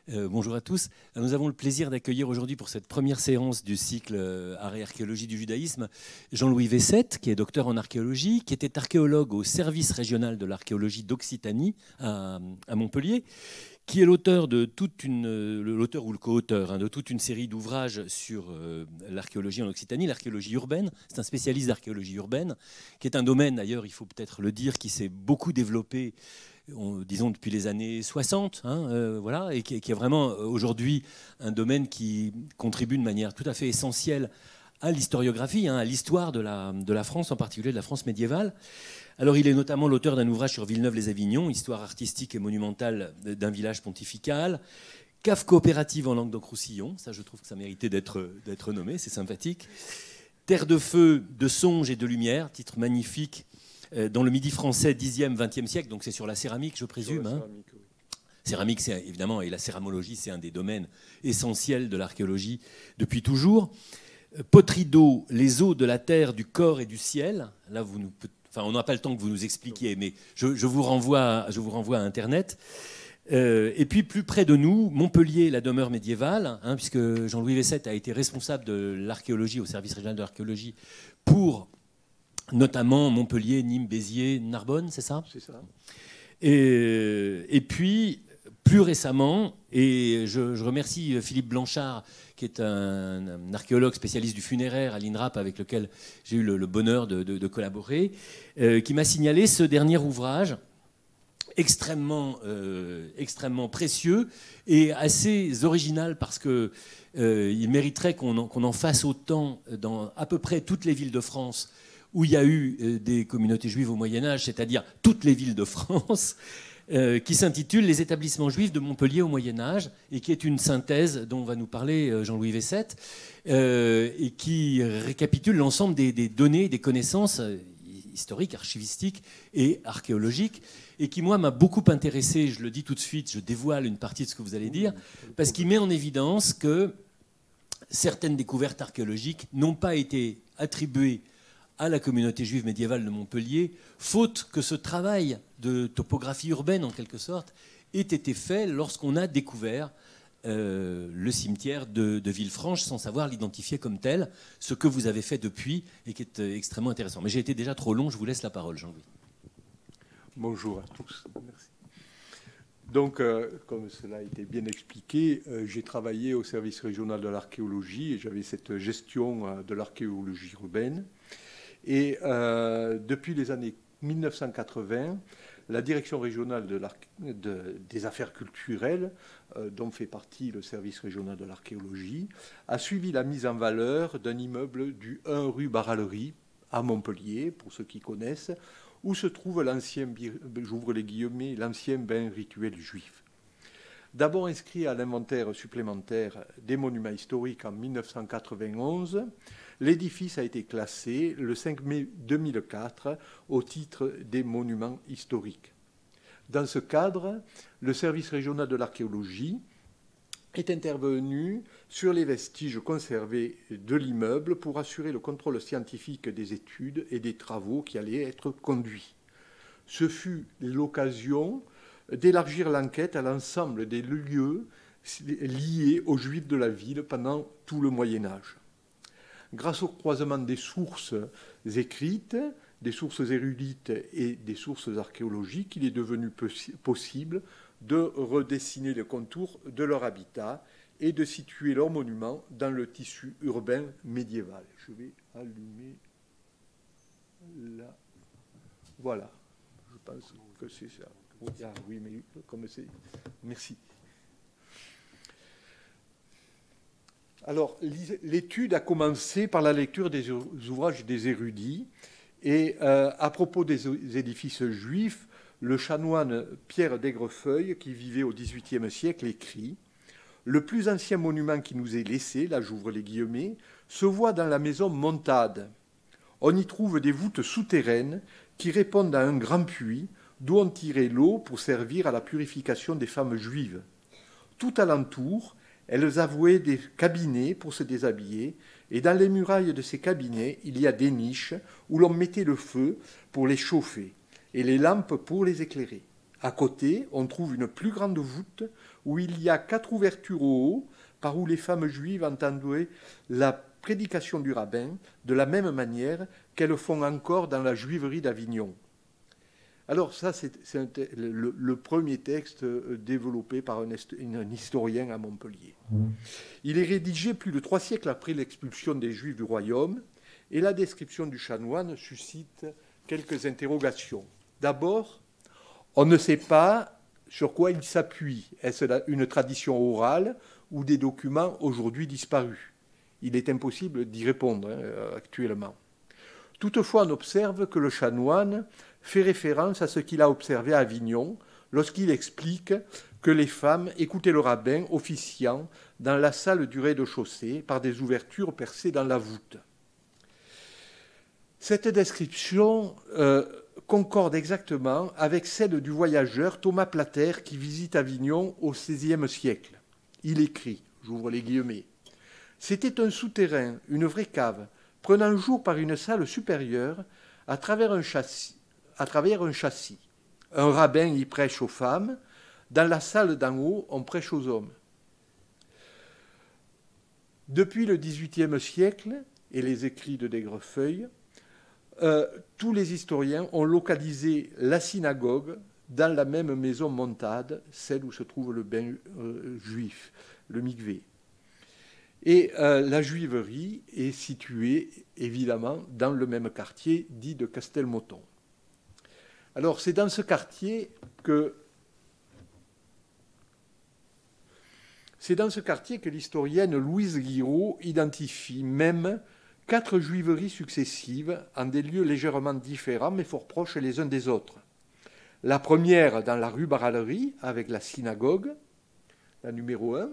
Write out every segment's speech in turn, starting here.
Bonjour à tous. Nous avons le plaisir d'accueillir aujourd'hui pour cette première séance du cycle Art et archéologie du judaïsme Jean-Louis Vessette, qui est docteur en archéologie, qui était archéologue au service régional de l'archéologie d'Occitanie à Montpellier, qui est l'auteur de l'auteur ou le co-auteur de toute une série d'ouvrages sur l'archéologie en Occitanie, l'archéologie urbaine. C'est un spécialiste d'archéologie urbaine, qui est un domaine d'ailleurs, il faut peut-être le dire, qui s'est beaucoup développé disons depuis les années 60, voilà, et qui est vraiment aujourd'hui un domaine qui contribue de manière tout à fait essentielle à l'historiographie, à l'histoire de la France, en particulier de la France médiévale. Alors il est notamment l'auteur d'un ouvrage sur Villeneuve-les-Avignon, histoire artistique et monumentale d'un village pontifical, cave coopérative en Languedoc-Roussillon, ça je trouve que ça méritait d'être nommé, c'est sympathique. Terre de feu, de songe et de lumière, titre magnifique, dans le Midi français 10e, 20e siècle, donc c'est sur la céramique, je présume. Céramique, oui. Céramique, c'est évidemment, et la céramologie, c'est un des domaines essentiels de l'archéologie depuis toujours. Poterie d'eau, les eaux de la terre, du corps et du ciel. Là, on n'a pas le temps que vous nous expliquiez, mais je vous renvoie à Internet. Et puis, plus près de nous, Montpellier, la demeure médiévale, puisque Jean-Louis Vessette a été responsable de l'archéologie au service régional de l'archéologie pour notamment Montpellier, Nîmes, Béziers, Narbonne, c'est ça ? C'est ça. Et puis, plus récemment, et je remercie Philippe Blanchard, qui est un archéologue spécialiste du funéraire à l'INRAP, avec lequel j'ai eu le bonheur de collaborer, qui m'a signalé ce dernier ouvrage extrêmement précieux et assez original, parce qu'il mériterait qu'on en fasse autant dans à peu près toutes les villes de France où il y a eu des communautés juives au Moyen-Âge, c'est-à-dire toutes les villes de France, qui s'intitule « Les établissements juifs de Montpellier au Moyen-Âge » et qui est une synthèse dont va nous parler Jean-Louis Vessette, et qui récapitule l'ensemble des données, des connaissances historiques, archivistiques et archéologiques, et qui, moi, m'a beaucoup intéressé. Je le dis tout de suite, je dévoile une partie de ce que vous allez dire, parce qu'il met en évidence que certaines découvertes archéologiques n'ont pas été attribuées à la communauté juive médiévale de Montpellier, faute que ce travail de topographie urbaine, en quelque sorte, ait été fait lorsqu'on a découvert le cimetière de Villefranche, sans savoir l'identifier comme tel, ce que vous avez fait depuis et qui est extrêmement intéressant. Mais j'ai été déjà trop long, je vous laisse la parole, Jean-Louis. Bonjour à tous, merci. Donc, comme cela a été bien expliqué, j'ai travaillé au service régional de l'archéologie et j'avais cette gestion de l'archéologie urbaine. Et depuis les années 1980, la direction régionale des affaires culturelles, dont fait partie le service régional de l'archéologie, a suivi la mise en valeur d'un immeuble du 1 rue Baralerie à Montpellier, pour ceux qui connaissent, où se trouve l'ancien, j'ouvre les guillemets, l'ancien bain rituel juif. D'abord inscrit à l'inventaire supplémentaire des monuments historiques en 1991, l'édifice a été classé le 5 mai 2004 au titre des monuments historiques. Dans ce cadre, le service régional de l'archéologie est intervenu sur les vestiges conservés de l'immeuble pour assurer le contrôle scientifique des études et des travaux qui allaient être conduits. Ce fut l'occasion d'élargir l'enquête à l'ensemble des lieux liés aux Juifs de la ville pendant tout le Moyen-Âge. Grâce au croisement des sources écrites, des sources érudites et des sources archéologiques, il est devenu possible de redessiner les contours de leur habitat et de situer leurs monuments dans le tissu urbain médiéval. Je vais allumer là. Voilà, je pense que c'est ça. Ah oui, mais comme c'est... Merci. Alors, l'étude a commencé par la lecture des ouvrages des érudits. Et à propos des édifices juifs, le chanoine Pierre d'Aigrefeuille, qui vivait au XVIIIe siècle, écrit « Le plus ancien monument qui nous est laissé, là j'ouvre les guillemets, se voit dans la maison Montade. On y trouve des voûtes souterraines qui répondent à un grand puits d'où on tirait l'eau pour servir à la purification des femmes juives. Tout alentour, elles avouaient des cabinets pour se déshabiller, et dans les murailles de ces cabinets, il y a des niches où l'on mettait le feu pour les chauffer et les lampes pour les éclairer. À côté, on trouve une plus grande voûte où il y a 4 ouvertures au haut, par où les femmes juives entendaient la prédication du rabbin, de la même manière qu'elles font encore dans la juiverie d'Avignon. Alors ça, c'est le premier texte développé par un historien à Montpellier. Il est rédigé plus de 3 siècles après l'expulsion des Juifs du royaume, et la description du chanoine suscite quelques interrogations. D'abord, on ne sait pas sur quoi il s'appuie. Est-ce une tradition orale ou des documents aujourd'hui disparus? Il est impossible d'y répondre actuellement. Toutefois, on observe que le chanoine fait référence à ce qu'il a observé à Avignon lorsqu'il explique que les femmes écoutaient le rabbin officiant dans la salle du rez-de-chaussée par des ouvertures percées dans la voûte. Cette description concorde exactement avec celle du voyageur Thomas Plater qui visite Avignon au XVIe siècle. Il écrit, j'ouvre les guillemets, « C'était un souterrain, une vraie cave, prenant jour par une salle supérieure à travers un châssis. Un rabbin y prêche aux femmes, dans la salle d'en haut, on prêche aux hommes. » Depuis le XVIIIe siècle et les écrits de Daigrefeuille, tous les historiens ont localisé la synagogue dans la même maison montade, celle où se trouve le bain juif, le mikvé. Et la juiverie est située, évidemment, dans le même quartier dit de Castelmoton. Alors, c'est dans ce quartier que l'historienne Louise Guiraud identifie même 4 juiveries successives en des lieux légèrement différents mais fort proches les uns des autres. La première dans la rue Baralerie avec la synagogue, la numéro 1,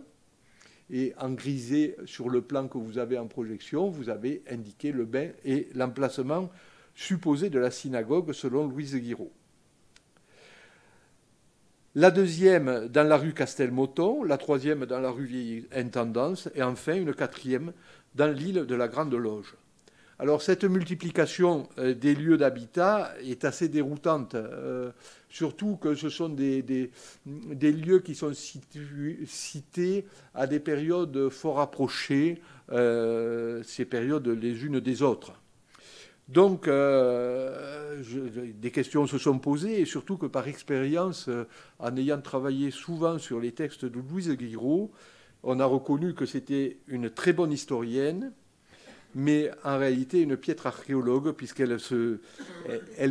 et en grisé sur le plan que vous avez en projection, vous avez indiqué le bain et l'emplacement supposé de la synagogue selon Louise Guiraud. La deuxième dans la rue Castelmoton, la troisième dans la rue Vieille Intendance et enfin une quatrième dans l'île de la Grande Loge. Alors cette multiplication des lieux d'habitat est assez déroutante, surtout que ce sont des lieux qui sont cités à des périodes fort rapprochées, ces périodes les unes des autres. Donc des questions se sont posées et surtout que par expérience, en ayant travaillé souvent sur les textes de Louise Guiraud, on a reconnu que c'était une très bonne historienne, mais en réalité une piètre archéologue, puisqu'elle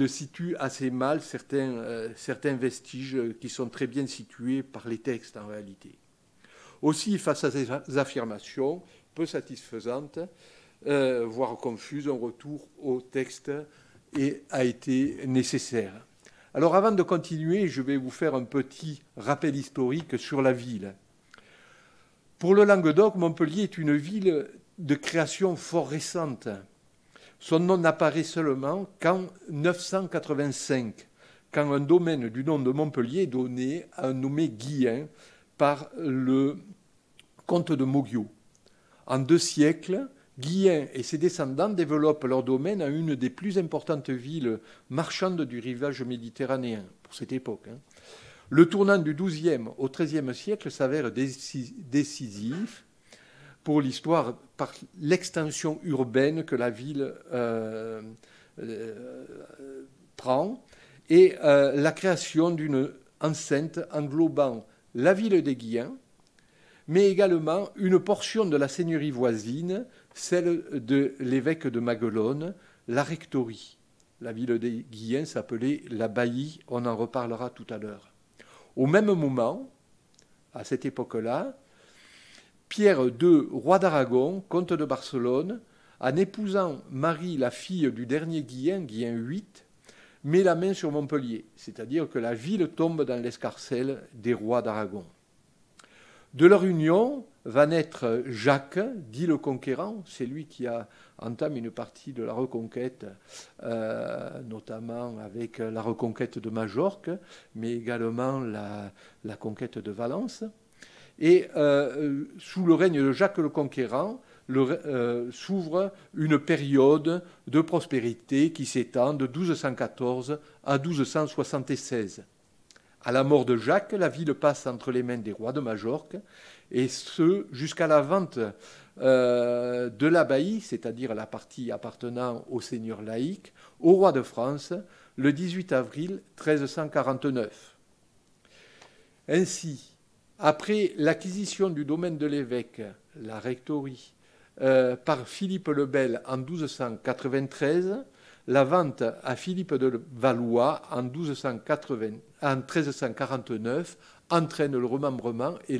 situe assez mal certains vestiges qui sont très bien situés par les textes en réalité. Aussi, face à ces affirmations peu satisfaisantes, voire confuses, un retour au texte a été nécessaire. Alors avant de continuer, je vais vous faire un petit rappel historique sur la ville. Pour le Languedoc, Montpellier est une ville de création fort récente. Son nom n'apparaît seulement qu'en 985, quand un domaine du nom de Montpellier est donné à un nommé Guillain par le comte de Mauguio. En 2 siècles, Guillain et ses descendants développent leur domaine à une des plus importantes villes marchandes du rivage méditerranéen, pour cette époque. Le tournant du XIIe au XIIIe siècle s'avère décisif pour l'histoire par l'extension urbaine que la ville prend et la création d'une enceinte englobant la ville des Guillens, mais également une portion de la seigneurie voisine, celle de l'évêque de Maguelone, la rectorie. La ville des Guillens s'appelait la Bailly, on en reparlera tout à l'heure. Au même moment, à cette époque-là, Pierre II, roi d'Aragon, comte de Barcelone, en épousant Marie, la fille du dernier Guillain, Guillain VIII, met la main sur Montpellier, c'est-à-dire que la ville tombe dans l'escarcelle des rois d'Aragon. De leur union va naître Jacques, dit le Conquérant, c'est lui qui a entamé une partie de la reconquête, notamment avec la reconquête de Majorque, mais également la conquête de Valence. Et sous le règne de Jacques le Conquérant, s'ouvre une période de prospérité qui s'étend de 1214 à 1276. À la mort de Jacques, la ville passe entre les mains des rois de Majorque, et ce jusqu'à la vente de l'abbaye, c'est-à-dire la partie appartenant au seigneur laïc, au roi de France, le 18 avril 1349. Ainsi, après l'acquisition du domaine de l'évêque, la rectorie, par Philippe le Bel en 1293, la vente à Philippe de Valois en 1349 entraîne le remembrement et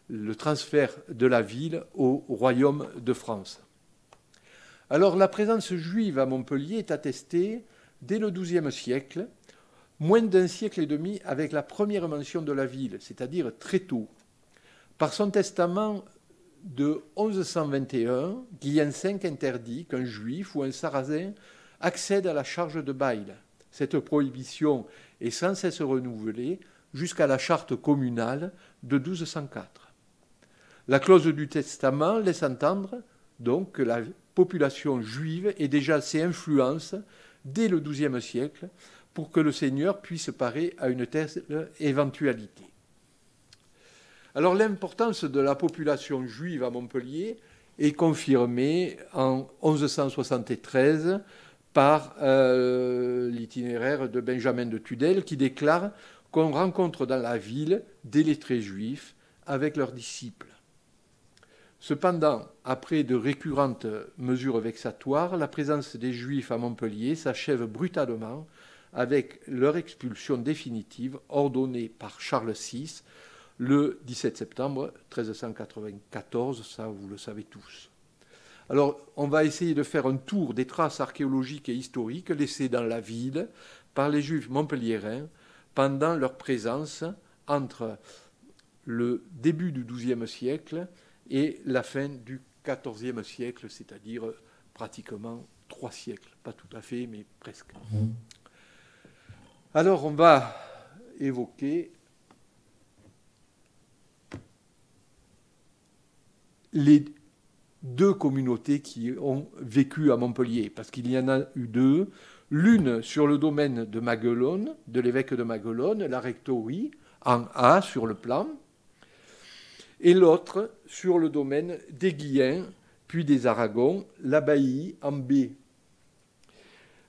le transfert de la ville au royaume de France. Alors la présence juive à Montpellier est attestée dès le XIIe siècle, moins d'un siècle et demi avec la première mention de la ville, c'est-à-dire très tôt. Par son testament de 1121, Guillaume V interdit qu'un juif ou un sarrasin accède à la charge de bail. Cette prohibition est sans cesse renouvelée jusqu'à la charte communale de 1204. La clause du testament laisse entendre donc que la population juive est déjà assez influente dès le XIIe siècle pour que le Seigneur puisse parer à une telle éventualité. Alors l'importance de la population juive à Montpellier est confirmée en 1173 par l'itinéraire de Benjamin de Tudel qui déclare qu'on rencontre dans la ville des lettrés juifs avec leurs disciples. Cependant, après de récurrentes mesures vexatoires, la présence des Juifs à Montpellier s'achève brutalement avec leur expulsion définitive ordonnée par Charles VI le 17 septembre 1394, ça vous le savez tous. Alors, on va essayer de faire un tour des traces archéologiques et historiques laissées dans la ville par les Juifs montpelliérains pendant leur présence entre le début du XIIe siècle et la fin du XIVe siècle, c'est-à-dire pratiquement 3 siècles. Pas tout à fait, mais presque. Alors, on va évoquer les 2 communautés qui ont vécu à Montpellier, parce qu'il y en a eu 2. L'une sur le domaine de Maguelone, de l'évêque de Maguelone, la rectorie, en A sur le plan, et l'autre sur le domaine des Guiens, puis des Aragons, l'abbaye en B.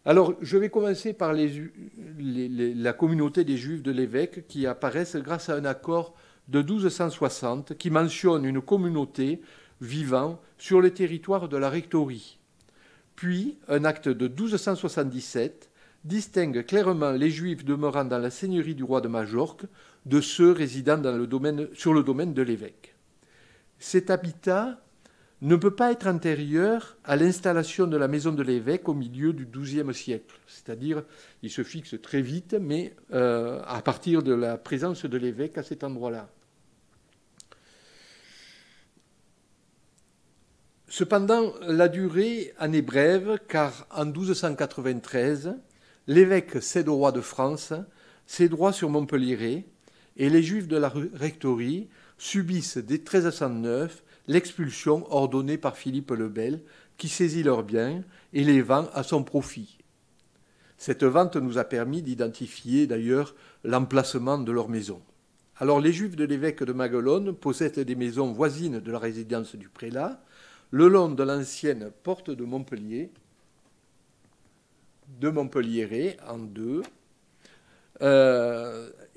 Alors, je vais commencer par la communauté des Juifs de l'évêque qui apparaissent grâce à un accord de 1260 qui mentionne une communauté vivant sur le territoire de la rectorie. Puis, un acte de 1277 distingue clairement les Juifs demeurant dans la seigneurie du roi de Majorque de ceux résidant sur le domaine de l'évêque. Cet habitat ne peut pas être antérieur à l'installation de la maison de l'évêque au milieu du XIIe siècle. C'est-à-dire, il se fixe très vite, mais à partir de la présence de l'évêque à cet endroit-là. Cependant, la durée en est brève, car en 1293, l'évêque cède au roi de France ses droits sur Montpellier, et les Juifs de la rectorie subissent dès 1309 l'expulsion ordonnée par Philippe le Bel, qui saisit leurs biens et les vend à son profit. Cette vente nous a permis d'identifier d'ailleurs l'emplacement de leur maison. Alors les Juifs de l'évêque de Maguelone possèdent des maisons voisines de la résidence du prélat, le long de l'ancienne porte de Montpellier, de Montpellier en 2.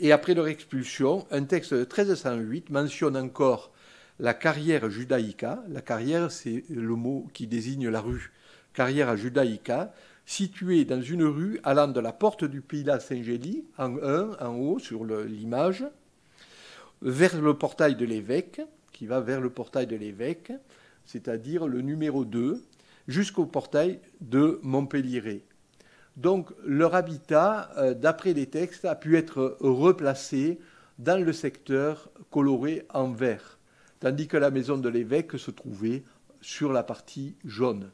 Et après leur expulsion, un texte de 1308 mentionne encore la carrière judaïca. La carrière, c'est le mot qui désigne la rue. Carrière judaïca, située dans une rue allant de la porte du Pilat Saint-Gély, en haut sur l'image, vers le portail de l'évêque, qui va vers le portail de l'évêque, c'est-à-dire le numéro 2, jusqu'au portail de Montpellier. Donc leur habitat, d'après les textes, a pu être replacé dans le secteur coloré en vert, tandis que la maison de l'évêque se trouvait sur la partie jaune.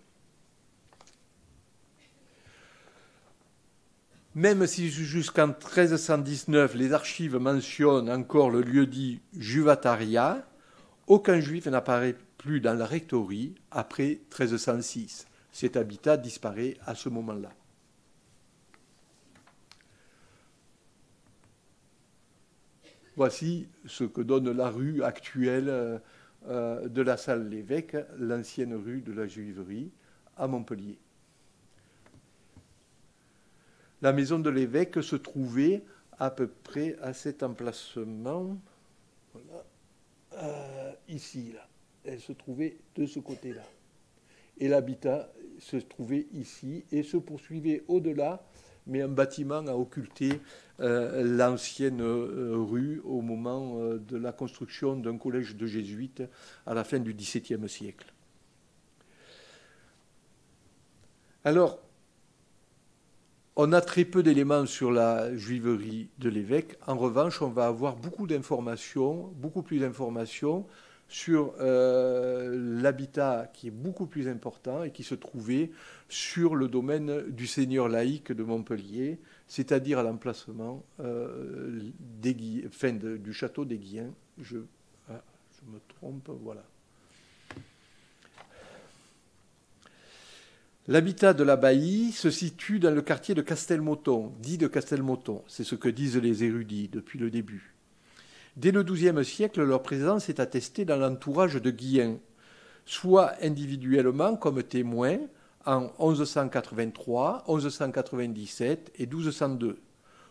Même si jusqu'en 1319, les archives mentionnent encore le lieu-dit Juvataria, aucun juif n'apparaît plus dans la rectorie après 1306. Cet habitat disparaît à ce moment-là. Voici ce que donne la rue actuelle de la Salle-l'Évêque, l'ancienne rue de la Juiverie, à Montpellier. La maison de l'évêque se trouvait à peu près à cet emplacement, voilà, ici, là. Elle se trouvait de ce côté-là. Et l'habitat se trouvait ici et se poursuivait au-delà, mais un bâtiment a occulté l'ancienne rue au moment de la construction d'un collège de jésuites à la fin du XVIIe siècle. Alors, on a très peu d'éléments sur la juiverie de l'évêque. En revanche, on va avoir beaucoup d'informations, beaucoup plus d'informations sur l'habitat qui est beaucoup plus important et qui se trouvait sur le domaine du seigneur laïque de Montpellier, c'est-à-dire à l'emplacement du château d'Aiguillens. Je me trompe, voilà. L'habitat de l'abbaye se situe dans le quartier de Castelmoton, dit de Castelmoton. C'est ce que disent les érudits depuis le début. Dès le XIIe siècle, leur présence est attestée dans l'entourage de Guillen, soit individuellement comme témoins en 1183, 1197 et 1202,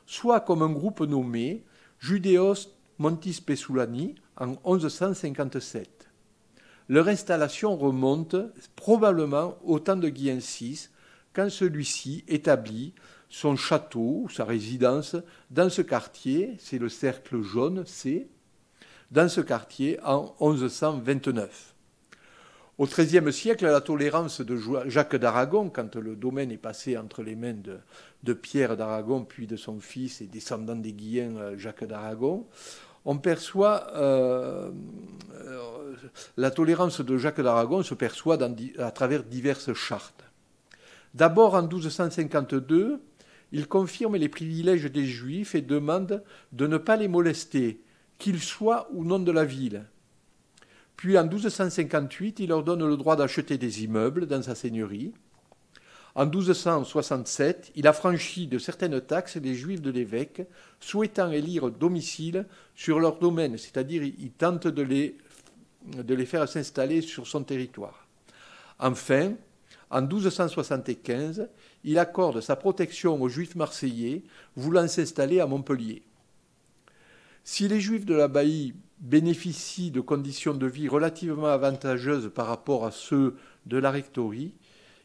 soit comme un groupe nommé Judeos Montis Pesulani en 1157. Leur installation remonte probablement au temps de Guillen VI, quand celui-ci établit son château, sa résidence, dans ce quartier, c'est le cercle jaune C, dans ce quartier en 1129. Au XIIIe siècle, la tolérance de Jacques d'Aragon, quand le domaine est passé entre les mains de Pierre d'Aragon, puis de son fils et descendant des Guillens, Jacques d'Aragon, on perçoit, la tolérance de Jacques d'Aragon se perçoit à travers diverses chartes. D'abord, en 1252, il confirme les privilèges des Juifs et demande de ne pas les molester, qu'ils soient ou non de la ville. Puis en 1258, il leur donne le droit d'acheter des immeubles dans sa seigneurie. En 1267, il affranchit de certaines taxes les Juifs de l'évêque, souhaitant élire domicile sur leur domaine, c'est-à-dire il tente de les faire s'installer sur son territoire. Enfin, en 1275, il accorde sa protection aux Juifs marseillais voulant s'installer à Montpellier. Si les Juifs de l'abbaye bénéficient de conditions de vie relativement avantageuses par rapport à ceux de la rectorie,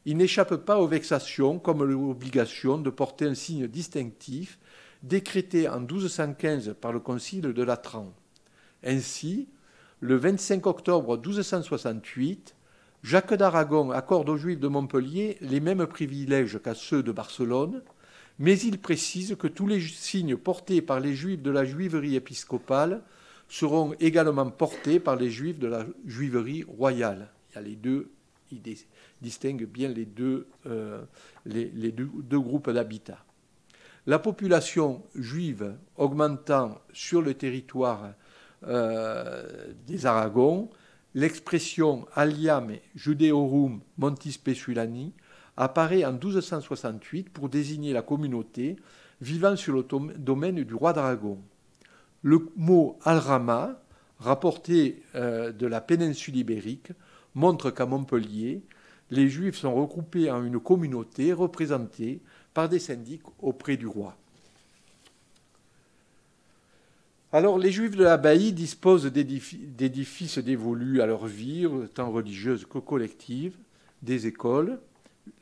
ils n'échappent pas aux vexations comme l'obligation de porter un signe distinctif décrété en 1215 par le concile de Latran. Ainsi, le 25 octobre 1268, Jacques d'Aragon accorde aux Juifs de Montpellier les mêmes privilèges qu'à ceux de Barcelone, mais il précise que tous les signes portés par les Juifs de la juiverie épiscopale seront également portés par les Juifs de la juiverie royale. Il y a les deux, il distingue bien les deux groupes d'habitat. La population juive augmentant sur le territoire des Aragons, l'expression Aliam Judeorum Montis Pesulani apparaît en 1268 pour désigner la communauté vivant sur le domaine du roi d'Aragon. Le mot Al-Rama, rapporté de la péninsule ibérique, montre qu'à Montpellier, les Juifs sont regroupés en une communauté représentée par des syndics auprès du roi. Alors, les Juifs de l'abbaye disposent d'édifices dévolus à leur vie, tant religieuse que collective, des écoles,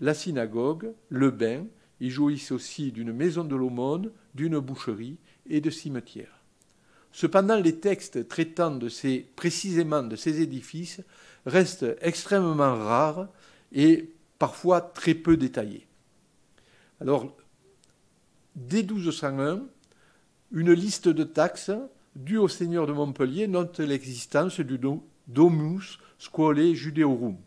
la synagogue, le bain. Ils jouissent aussi d'une maison de l'aumône, d'une boucherie et de cimetières. Cependant, les textes traitant précisément de ces édifices restent extrêmement rares et parfois très peu détaillés. Alors, dès 1201, une liste de taxes dues au seigneur de Montpellier note l'existence du Domus Scuolae Judeorum.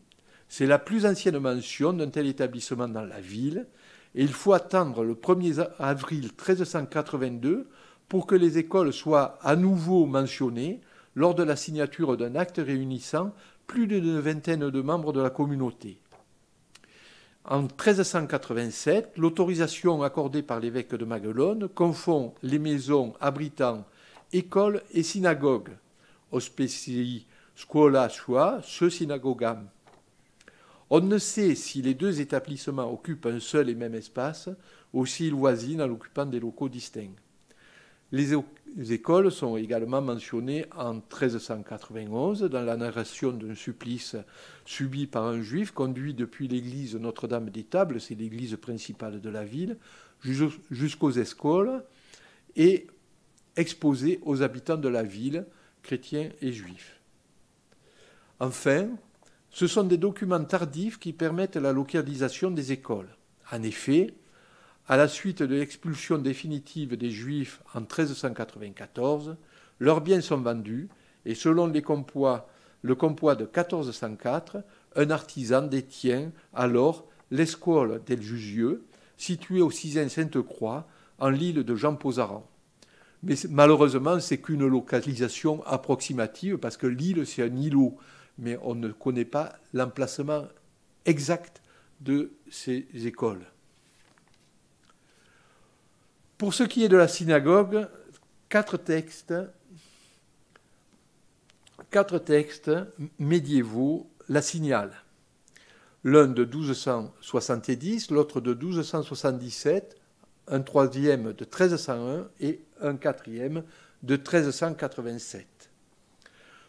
C'est la plus ancienne mention d'un tel établissement dans la ville, et il faut attendre le 1er avril 1382 pour que les écoles soient à nouveau mentionnées lors de la signature d'un acte réunissant plus d'une vingtaine de membres de la communauté. En 1387, l'autorisation accordée par l'évêque de Maguelone confond les maisons abritant école et synagogue, hospecii scuola sua, se synagogam. On ne sait si les deux établissements occupent un seul et même espace ou s'ils voisinent en occupant des locaux distincts. Les écoles sont également mentionnées en 1391 dans la narration d'un supplice subi par un juif conduit depuis l'église Notre-Dame des Tables, c'est l'église principale de la ville, jusqu'aux écoles et exposé aux habitants de la ville, chrétiens et juifs. Enfin, ce sont des documents tardifs qui permettent la localisation des écoles. En effet, à la suite de l'expulsion définitive des Juifs en 1394, leurs biens sont vendus et selon le compoit de 1404, un artisan détient alors l'Escole del Jusieu, située au 6e Sainte-Croix, en l'île de Jean Pozaran. Mais malheureusement, ce n'est qu'une localisation approximative parce que l'île, c'est un îlot, mais on ne connaît pas l'emplacement exact de ces écoles. Pour ce qui est de la synagogue, quatre textes médiévaux la signalent. L'un de 1270, l'autre de 1277, un troisième de 1301 et un quatrième de 1387.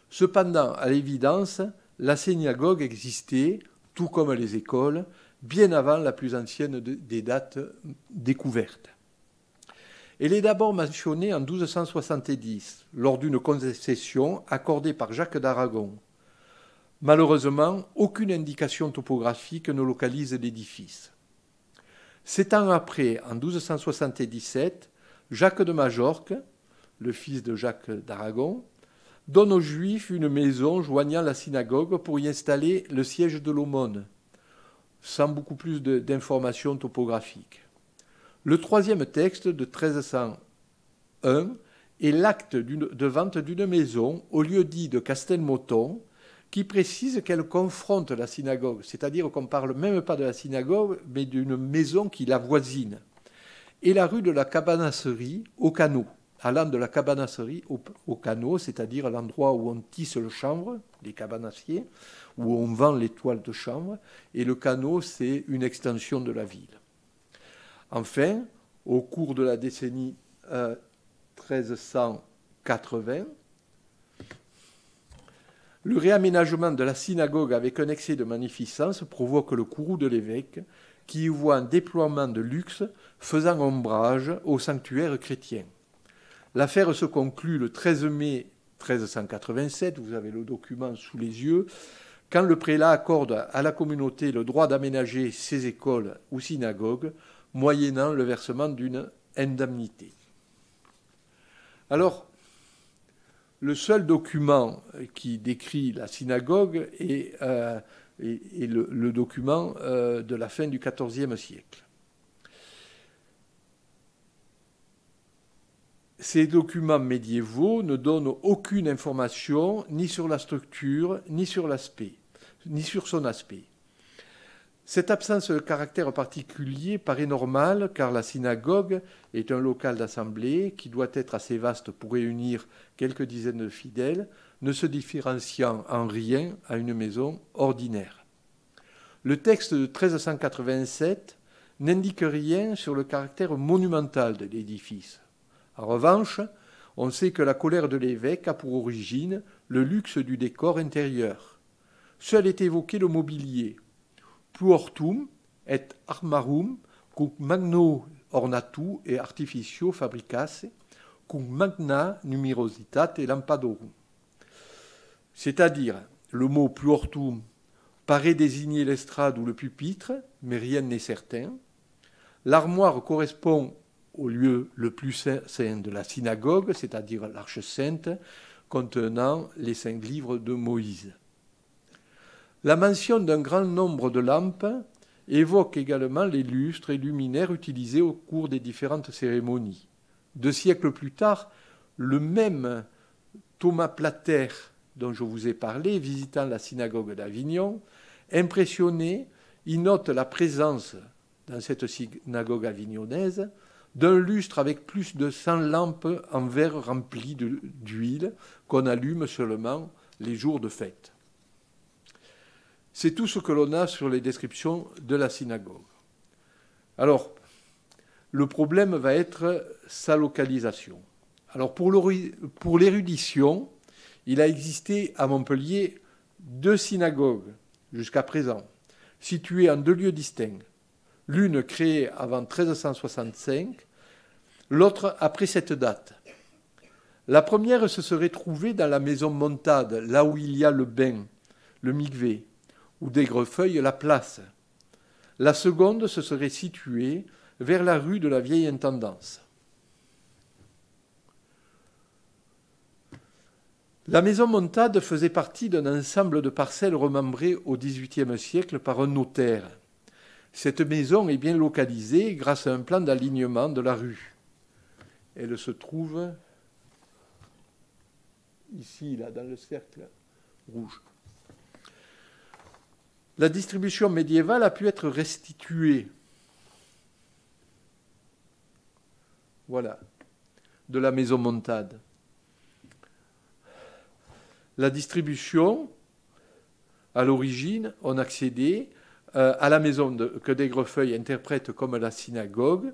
Cependant, à l'évidence, la synagogue existait, tout comme les écoles, bien avant la plus ancienne des dates découvertes. Elle est d'abord mentionnée en 1270, lors d'une concession accordée par Jacques d'Aragon. Malheureusement, aucune indication topographique ne localise l'édifice. 7 ans après, en 1277, Jacques de Majorque, le fils de Jacques d'Aragon, donne aux Juifs une maison joignant la synagogue pour y installer le siège de l'aumône, sans beaucoup plus d'informations topographiques. Le troisième texte de 1301 est l'acte de vente d'une maison au lieu dit de Castelmoton, qui précise qu'elle confronte la synagogue, c'est-à-dire qu'on ne parle même pas de la synagogue, mais d'une maison qui la voisine, et la rue de la Cabanasserie au canot, allant de la Cabanasserie au canot, c'est-à-dire l'endroit où on tisse le chanvre, les cabanassiers, où on vend les toiles de chanvre, et le canot, c'est une extension de la ville. Enfin, au cours de la décennie 1380, le réaménagement de la synagogue avec un excès de magnificence provoque le courroux de l'évêque qui y voit un déploiement de luxe faisant ombrage au sanctuaire chrétien. L'affaire se conclut le 13 mai 1387, vous avez le document sous les yeux, quand le prélat accorde à la communauté le droit d'aménager ses écoles ou synagogues, moyennant le versement d'une indemnité. Alors, le seul document qui décrit la synagogue est le document de la fin du XIVe siècle. Ces documents médiévaux ne donnent aucune information ni sur la structure, ni sur son aspect. Cette absence de caractère particulier paraît normale car la synagogue est un local d'assemblée qui doit être assez vaste pour réunir quelques dizaines de fidèles, ne se différenciant en rien à une maison ordinaire. Le texte de 1387 n'indique rien sur le caractère monumental de l'édifice. En revanche, on sait que la colère de l'évêque a pour origine le luxe du décor intérieur. Seul est évoqué le mobilier. Pluortum et armarum cum magno ornatu et artificio fabricasse cum magna numerositate lampadorum. C'est-à-dire, le mot pluortum paraît désigner l'estrade ou le pupitre, mais rien n'est certain. L'armoire correspond au lieu le plus saint de la synagogue, c'est-à-dire l'arche sainte, contenant les 5 livres de Moïse. La mention d'un grand nombre de lampes évoque également les lustres et luminaires utilisés au cours des différentes cérémonies. 2 siècles plus tard, le même Thomas Plater, dont je vous ai parlé, visitant la synagogue d'Avignon, impressionné, il note la présence, dans cette synagogue avignonnaise, d'un lustre avec plus de 100 lampes en verre remplies d'huile qu'on allume seulement les jours de fête. C'est tout ce que l'on a sur les descriptions de la synagogue. Alors, le problème va être sa localisation. Alors, pour l'érudition, il a existé à Montpellier 2 synagogues jusqu'à présent, situées en 2 lieux distincts. L'une créée avant 1365, l'autre après cette date. La première se serait trouvée dans la maison Montade, là où il y a le bain, le mikvé, où d'Aigrefeuille la place. La seconde se serait située vers la rue de la Vieille Intendance. La maison Montade faisait partie d'un ensemble de parcelles remembrées au XVIIIe siècle par un notaire. Cette maison est bien localisée grâce à un plan d'alignement de la rue. Elle se trouve ici, là, dans le cercle rouge. La distribution médiévale a pu être restituée. Voilà, de la maison Montade. La distribution, à l'origine, on accédait à la maison que d'Aigrefeuille interprète comme la synagogue,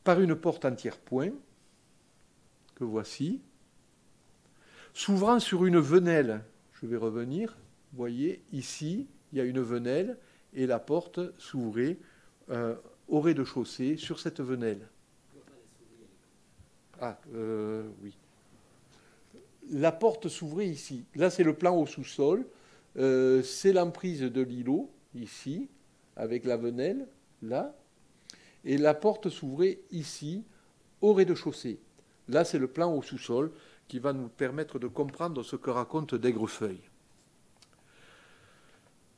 par une porte en tiers-point, que voici, s'ouvrant sur une venelle. Je vais revenir. Vous voyez, ici, il y a une venelle et la porte s'ouvrait au rez-de-chaussée sur cette venelle. Ah, oui. La porte s'ouvrait ici. Là, c'est le plan au sous-sol. C'est l'emprise de l'îlot, ici, avec la venelle, là. Et la porte s'ouvrait ici, au rez-de-chaussée. Là, c'est le plan au sous-sol qui va nous permettre de comprendre ce que raconte d'Aigrefeuille.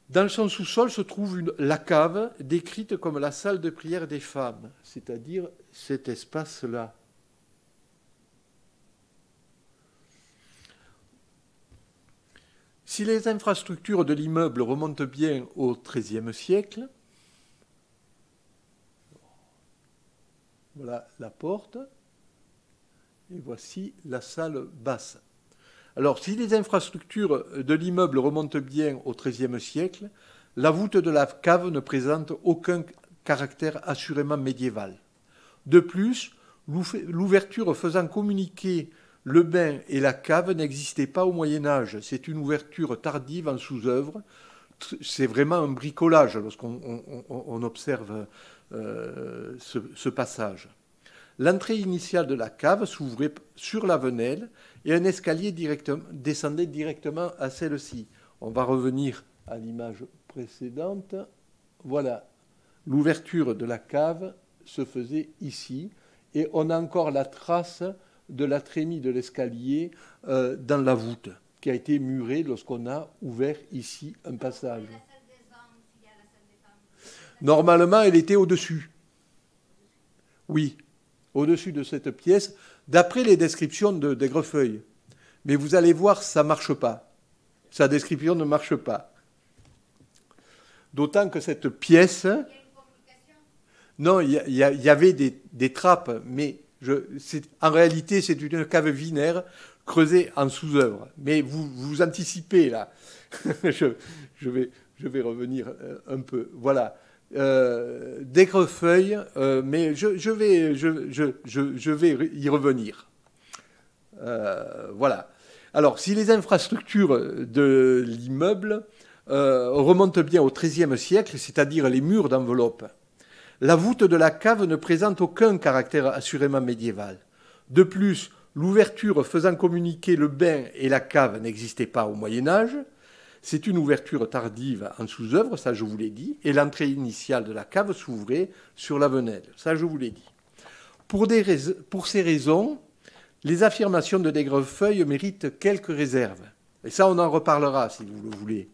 Dans son sous-sol se trouve la cave, décrite comme la salle de prière des femmes, c'est-à-dire cet espace-là. Si les infrastructures de l'immeuble remontent bien au XIIIe siècle, voilà la porte, et voici la salle basse. Alors, si les infrastructures de l'immeuble remontent bien au XIIIe siècle, la voûte de la cave ne présente aucun caractère assurément médiéval. De plus, l'ouverture faisant communiquer le bain et la cave n'existait pas au Moyen-Âge. C'est une ouverture tardive en sous-œuvre. C'est vraiment un bricolage lorsqu'on observe ce passage. L'entrée initiale de la cave s'ouvrait sur la venelle et un escalier descendait directement à celle-ci. On va revenir à l'image précédente. Voilà, l'ouverture de la cave se faisait ici et on a encore la trace de la trémie de l'escalier dans la voûte qui a été murée lorsqu'on a ouvert ici un passage. Normalement, elle était au-dessus. Oui, au-dessus de cette pièce, d'après les descriptions d'Aigrefeuille. Mais vous allez voir, ça ne marche pas. Sa description ne marche pas. D'autant que cette pièce... Non, il y avait des trappes, mais en réalité, c'est une cave vinaire creusée en sous-œuvre. Mais vous anticipez, là. je vais revenir un peu. Voilà. D'Aigrefeuille, mais je vais y revenir. Voilà. Alors, si les infrastructures de l'immeuble remontent bien au XIIIe siècle, c'est-à-dire les murs d'enveloppe, la voûte de la cave ne présente aucun caractère assurément médiéval. De plus, l'ouverture faisant communiquer le bain et la cave n'existait pas au Moyen-Âge. C'est une ouverture tardive en sous-œuvre, ça je vous l'ai dit, et l'entrée initiale de la cave s'ouvrait sur la venelle, ça je vous l'ai dit. Pour ces raisons, les affirmations de d'Aigrefeuille méritent quelques réserves. Et ça, on en reparlera si vous le voulez.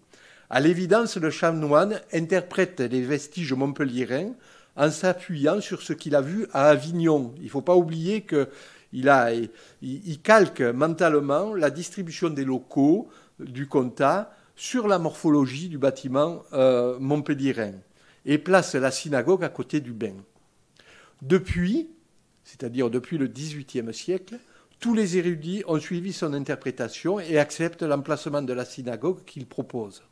À l'évidence, le chanoine interprète les vestiges montpelliérains en s'appuyant sur ce qu'il a vu à Avignon. Il ne faut pas oublier qu'il calque mentalement la distribution des locaux du comtat sur la morphologie du bâtiment montpelliérain et place la synagogue à côté du bain. Depuis, c'est-à-dire depuis le XVIIIe siècle, tous les érudits ont suivi son interprétation et acceptent l'emplacement de la synagogue qu'il propose.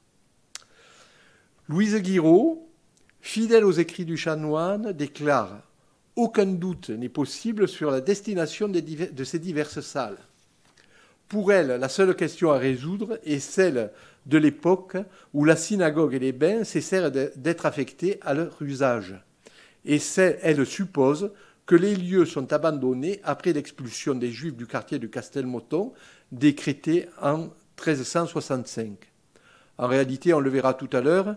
Louise Guiraud, fidèle aux écrits du chanoine, déclare « Aucun doute n'est possible sur la destination de ces diverses salles. Pour elle, la seule question à résoudre est celle de l'époque où la synagogue et les bains cessèrent d'être affectés à leur usage. Et elle suppose que les lieux sont abandonnés après l'expulsion des Juifs du quartier de Castelmoton, décrétée en 1365. En réalité, on le verra tout à l'heure,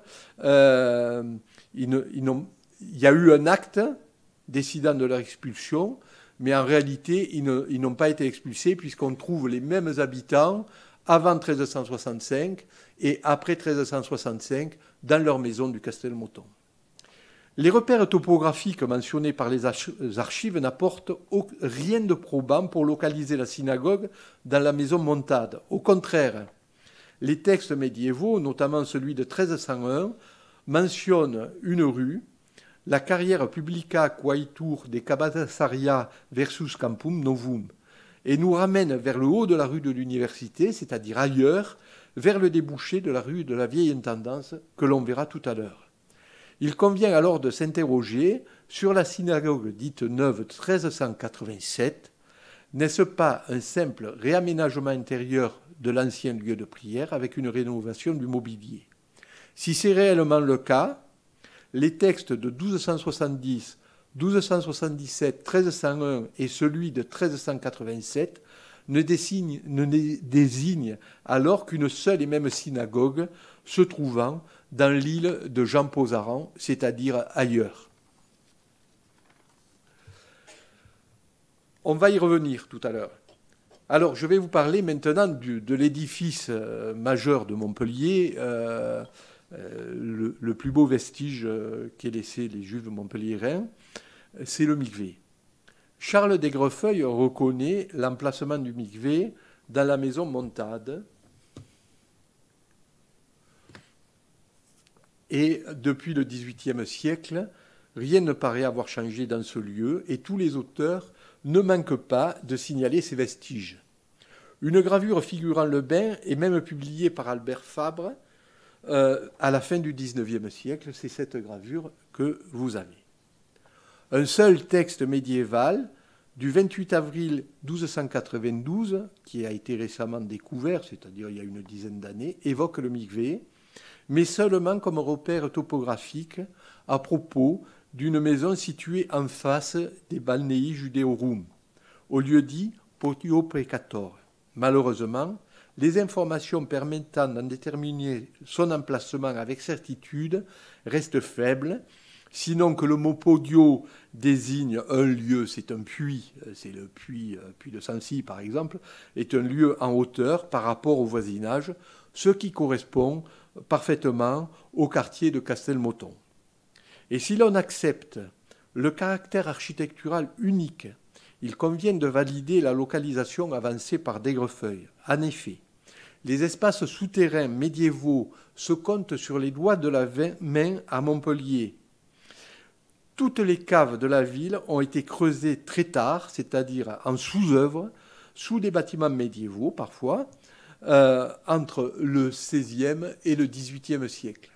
il y a eu un acte décidant de leur expulsion, mais en réalité, ils n'ont pas été expulsés puisqu'on trouve les mêmes habitants avant 1365 et après 1365 dans leur maison du Castelmoton. Les repères topographiques mentionnés par les archives n'apportent rien de probant pour localiser la synagogue dans la maison Montade. Au contraire, les textes médiévaux, notamment celui de 1301, mentionnent une rue, la carrière publica quaetur de Cabassaria versus Campum Novum, et nous ramène vers le haut de la rue de l'Université, c'est-à-dire ailleurs, vers le débouché de la rue de la Vieille Intendance, que l'on verra tout à l'heure. Il convient alors de s'interroger sur la synagogue dite neuve 1387. N'est-ce pas un simple réaménagement intérieur de l'ancien lieu de prière avec une rénovation du mobilier? Si c'est réellement le cas, les textes de 1270, 1277, 1301 et celui de 1387 ne désignent alors qu'une seule et même synagogue se trouvant dans l'île de Jean Pozaran, c'est-à-dire ailleurs. On va y revenir tout à l'heure. Alors, je vais vous parler maintenant de l'édifice majeur de Montpellier, le plus beau vestige qu'aient laissé les Juifs montpelliérains, c'est le mikvé. Charles d'Aigrefeuille reconnaît l'emplacement du mikvé dans la maison Montade. Et depuis le XVIIIe siècle, rien ne paraît avoir changé dans ce lieu et tous les auteurs ne manquent pas de signaler ces vestiges. Une gravure figurant le bain est même publiée par Albert Fabre à la fin du XIXe siècle. C'est cette gravure que vous avez. Un seul texte médiéval du 28 avril 1292, qui a été récemment découvert, c'est-à-dire il y a une dizaine d'années, évoque le mikvé, mais seulement comme repère topographique à propos d'une maison située en face des Balnei Judaeorum, au lieu dit Potio Precator. Malheureusement, les informations permettant d'en déterminer son emplacement avec certitude restent faibles, sinon que le mot podio désigne un lieu, c'est un puits, c'est le puits de Sancy par exemple, est un lieu en hauteur par rapport au voisinage, ce qui correspond parfaitement au quartier de Castelmoton. Et si l'on accepte le caractère architectural unique, il convient de valider la localisation avancée par d'Aigrefeuille. En effet, les espaces souterrains médiévaux se comptent sur les doigts de la main à Montpellier. Toutes les caves de la ville ont été creusées très tard, c'est-à-dire en sous-œuvre, sous des bâtiments médiévaux parfois, entre le XVIe et le XVIIIe siècle.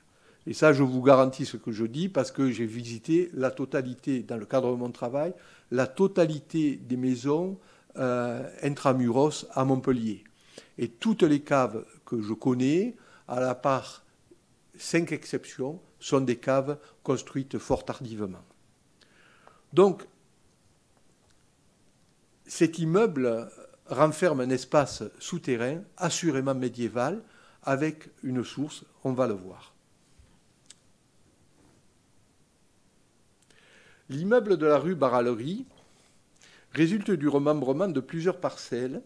Et ça, je vous garantis ce que je dis parce que j'ai visité la totalité, dans le cadre de mon travail, la totalité des maisons intramuros à Montpellier. Et toutes les caves que je connais, à la part 5 exceptions, sont des caves construites fort tardivement. Donc, cet immeuble renferme un espace souterrain assurément médiéval avec une source, on va le voir. L'immeuble de la rue Baralerie résulte du remembrement de plusieurs parcelles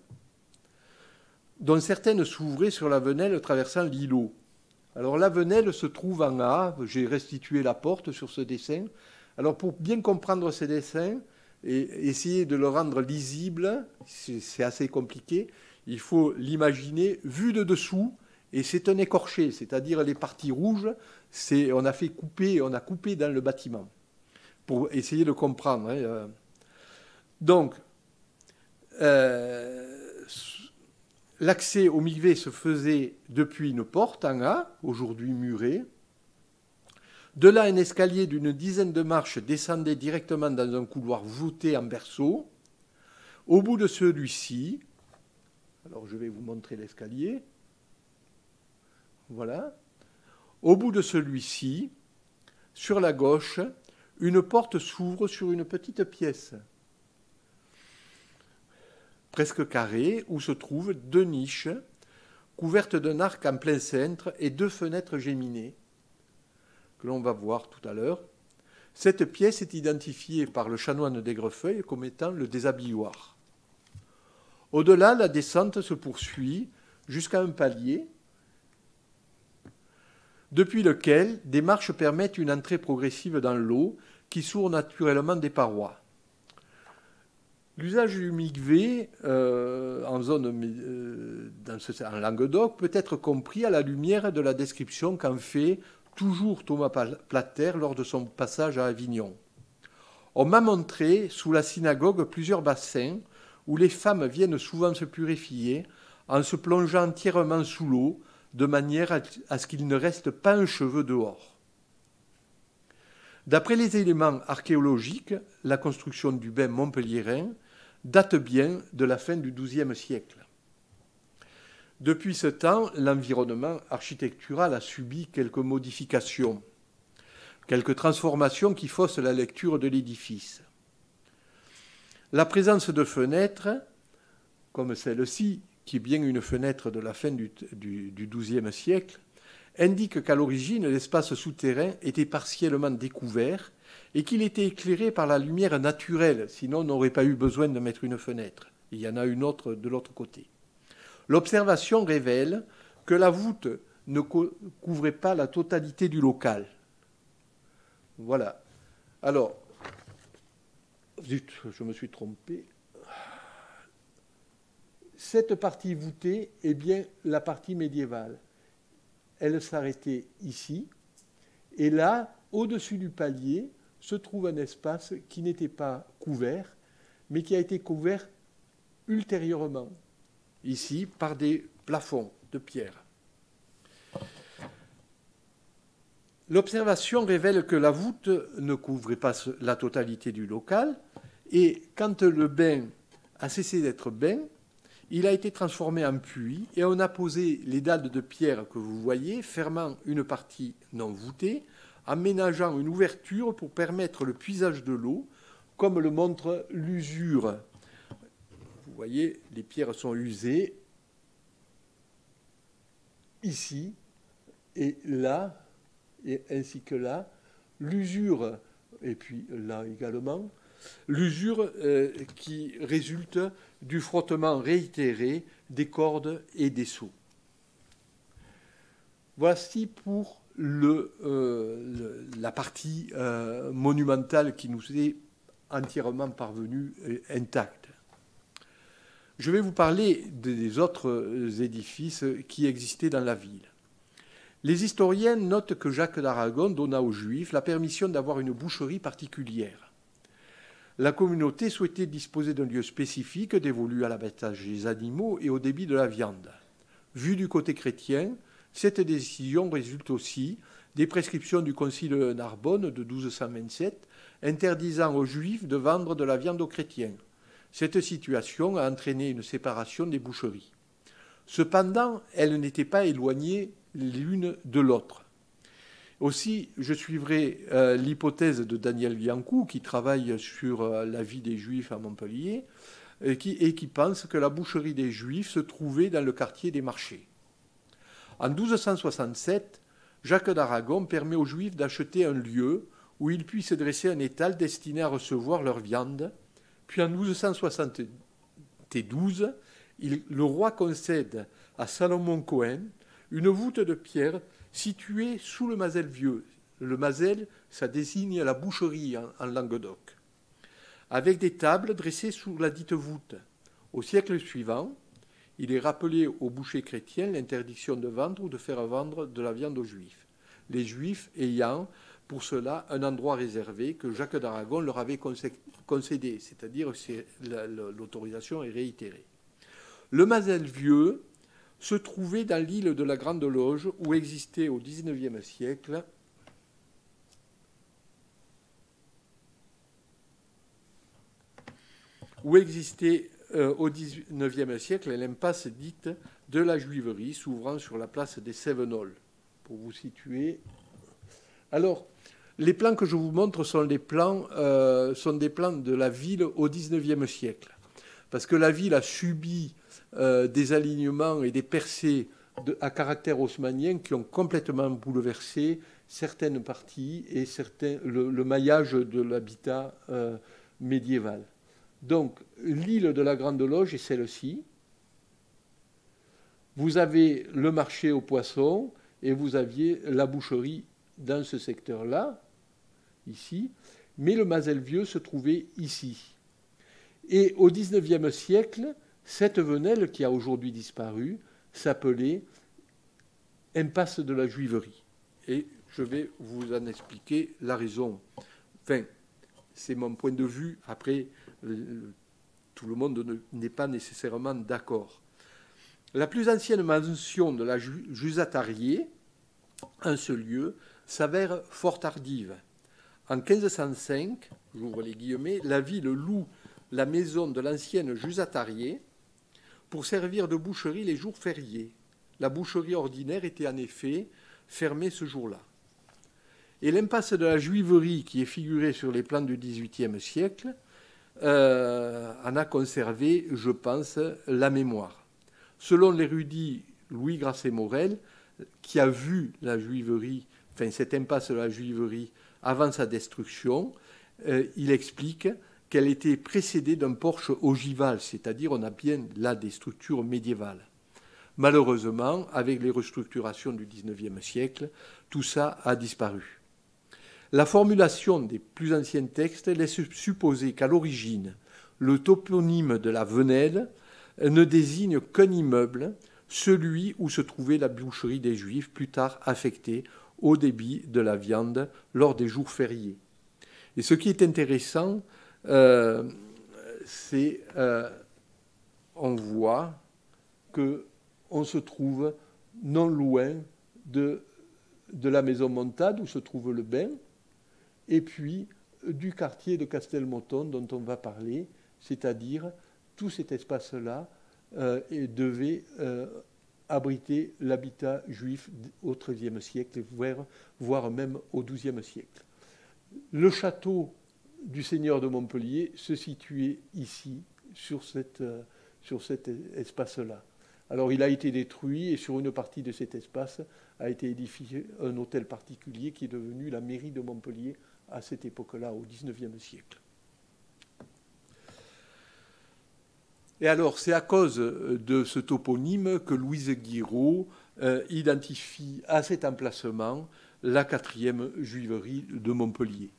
dont certaines s'ouvraient sur la Venelle traversant l'îlot. Alors la Venelle se trouve en A, j'ai restitué la porte sur ce dessin. Alors pour bien comprendre ces dessins et essayer de le rendre lisible, c'est assez compliqué, il faut l'imaginer vu de dessous et c'est un écorché, c'est-à-dire les parties rouges, on a coupé dans le bâtiment pour essayer de comprendre. Hein. Donc, l'accès au mikvé se faisait depuis une porte en A, aujourd'hui murée. De là, un escalier d'une dizaine de marches descendait directement dans un couloir voûté en berceau. Au bout de celui-ci, alors je vais vous montrer l'escalier. Voilà. Au bout de celui-ci, sur la gauche, une porte s'ouvre sur une petite pièce, presque carrée, où se trouvent 2 niches couvertes d'un arc en plein cintre et 2 fenêtres géminées, que l'on va voir tout à l'heure. Cette pièce est identifiée par le chanoine d'Aigrefeuille comme étant le déshabilloir. Au-delà, la descente se poursuit jusqu'à un palier, depuis lequel des marches permettent une entrée progressive dans l'eau qui sourd naturellement des parois. L'usage du mikvé en Languedoc peut être compris à la lumière de la description qu'en fait toujours Thomas Plater lors de son passage à Avignon. On m'a montré sous la synagogue plusieurs bassins où les femmes viennent souvent se purifier en se plongeant entièrement sous l'eau, de manière à ce qu'il ne reste pas un cheveu dehors. D'après les éléments archéologiques, la construction du bain montpelliérain date bien de la fin du XIIe siècle. Depuis ce temps, l'environnement architectural a subi quelques modifications, quelques transformations qui faussent la lecture de l'édifice. La présence de fenêtres, comme celle-ci, qui est bien une fenêtre de la fin du XIIe siècle, indique qu'à l'origine, l'espace souterrain était partiellement découvert et qu'il était éclairé par la lumière naturelle, sinon on n'aurait pas eu besoin de mettre une fenêtre. Il y en a une autre de l'autre côté. L'observation révèle que la voûte ne couvrait pas la totalité du local. Voilà. Alors, zut, je me suis trompé. Cette partie voûtée est bien la partie médiévale. Elle s'arrêtait ici. Et là, au-dessus du palier, se trouve un espace qui n'était pas couvert, mais qui a été couvert ultérieurement, ici, par des plafonds de pierre. L'observation révèle que la voûte ne couvrait pas la totalité du local, et quand le bain a cessé d'être bain, il a été transformé en puits et on a posé les dalles de pierre que vous voyez, fermant une partie non voûtée, aménageant une ouverture pour permettre le puisage de l'eau, comme le montre l'usure. Vous voyez, les pierres sont usées ici et là, et ainsi que là. L'usure, et puis là également, l'usure qui résulte du frottement réitéré des cordes et des seaux. Voici pour la partie monumentale qui nous est entièrement parvenue intacte. Je vais vous parler des autres édifices qui existaient dans la ville. Les historiens notent que Jacques d'Aragon donna aux Juifs la permission d'avoir une boucherie particulière. La communauté souhaitait disposer d'un lieu spécifique dévolu à l'abattage des animaux et au débit de la viande. Vu du côté chrétien, cette décision résulte aussi des prescriptions du Concile de Narbonne de 1227 interdisant aux Juifs de vendre de la viande aux chrétiens. Cette situation a entraîné une séparation des boucheries. Cependant, elles n'étaient pas éloignées l'une de l'autre. Aussi, je suivrai l'hypothèse de Daniel Biancou, qui travaille sur la vie des Juifs à Montpellier, et qui pense que la boucherie des Juifs se trouvait dans le quartier des Marchés. En 1267, Jacques d'Aragon permet aux Juifs d'acheter un lieu où ils puissent dresser un étal destiné à recevoir leur viande. Puis en 1272, le roi concède à Salomon Cohen une voûte de pierre située sous le Mazel vieux. Le Mazel, ça désigne la boucherie en Languedoc, avec des tables dressées sous la dite voûte. Au siècle suivant, il est rappelé aux bouchers chrétiens l'interdiction de vendre ou de faire vendre de la viande aux Juifs. Les Juifs ayant pour cela un endroit réservé que Jacques d'Aragon leur avait concédé, c'est-à-dire l'autorisation est réitérée. Le Mazel Vieux se trouvait dans l'île de la Grande Loge où existait au XIXe siècle au XIXe siècle l'impasse dite de la Juiverie, s'ouvrant sur la place des Cévenols, pour vous situer. Alors, les plans que je vous montre sont des plans de la ville au XIXe siècle, parce que la ville a subi des alignements et des percées à caractère haussmannien qui ont complètement bouleversé certaines parties et le maillage de l'habitat médiéval. Donc, l'île de la Grande Loge est celle-ci. Vous avez le marché aux poissons et vous aviez la boucherie dans ce secteur-là, ici. Mais le Mazel Vieux se trouvait ici. Et au XIXe siècle, cette venelle, qui a aujourd'hui disparu, s'appelait Impasse de la Juiverie. Et je vais vous en expliquer la raison. Enfin, c'est mon point de vue. Après, tout le monde n'est pas nécessairement d'accord. La plus ancienne mention de la Jusatariée en ce lieu s'avère fort tardive. En 1505, j'ouvre les guillemets, la ville loue la maison de l'ancienne Jusatariée pour servir de boucherie les jours fériés. La boucherie ordinaire était en effet fermée ce jour-là. Et l'impasse de la Juiverie, qui est figurée sur les plans du XVIIIe siècle, en a conservé, je pense, la mémoire. Selon l'érudit Louis Grasset-Morel, qui a vu la Juiverie, enfin cette impasse de la Juiverie avant sa destruction, il explique qu'elle était précédée d'un porche ogival, c'est-à-dire on a bien là des structures médiévales. Malheureusement, avec les restructurations du XIXe siècle, tout ça a disparu. La formulation des plus anciens textes laisse supposer qu'à l'origine, le toponyme de la Venelle ne désigne qu'un immeuble, celui où se trouvait la boucherie des Juifs, plus tard affectée au débit de la viande lors des jours fériés. Et ce qui est intéressant, c'est on voit qu'on se trouve non loin de la maison Montade où se trouve le bain, et puis du quartier de Castelmoton dont on va parler, c'est-à-dire tout cet espace-là devait abriter l'habitat juif au XIIIe siècle, voire même au XIIe siècle. Le château du seigneur de Montpellier se situait ici, sur cet espace-là. Alors il a été détruit et sur une partie de cet espace a été édifié un hôtel particulier qui est devenu la mairie de Montpellier à cette époque-là, au XIXe siècle. Et alors, c'est à cause de ce toponyme que Louise Guiraud identifie à cet emplacement la 4e juiverie de Montpellier.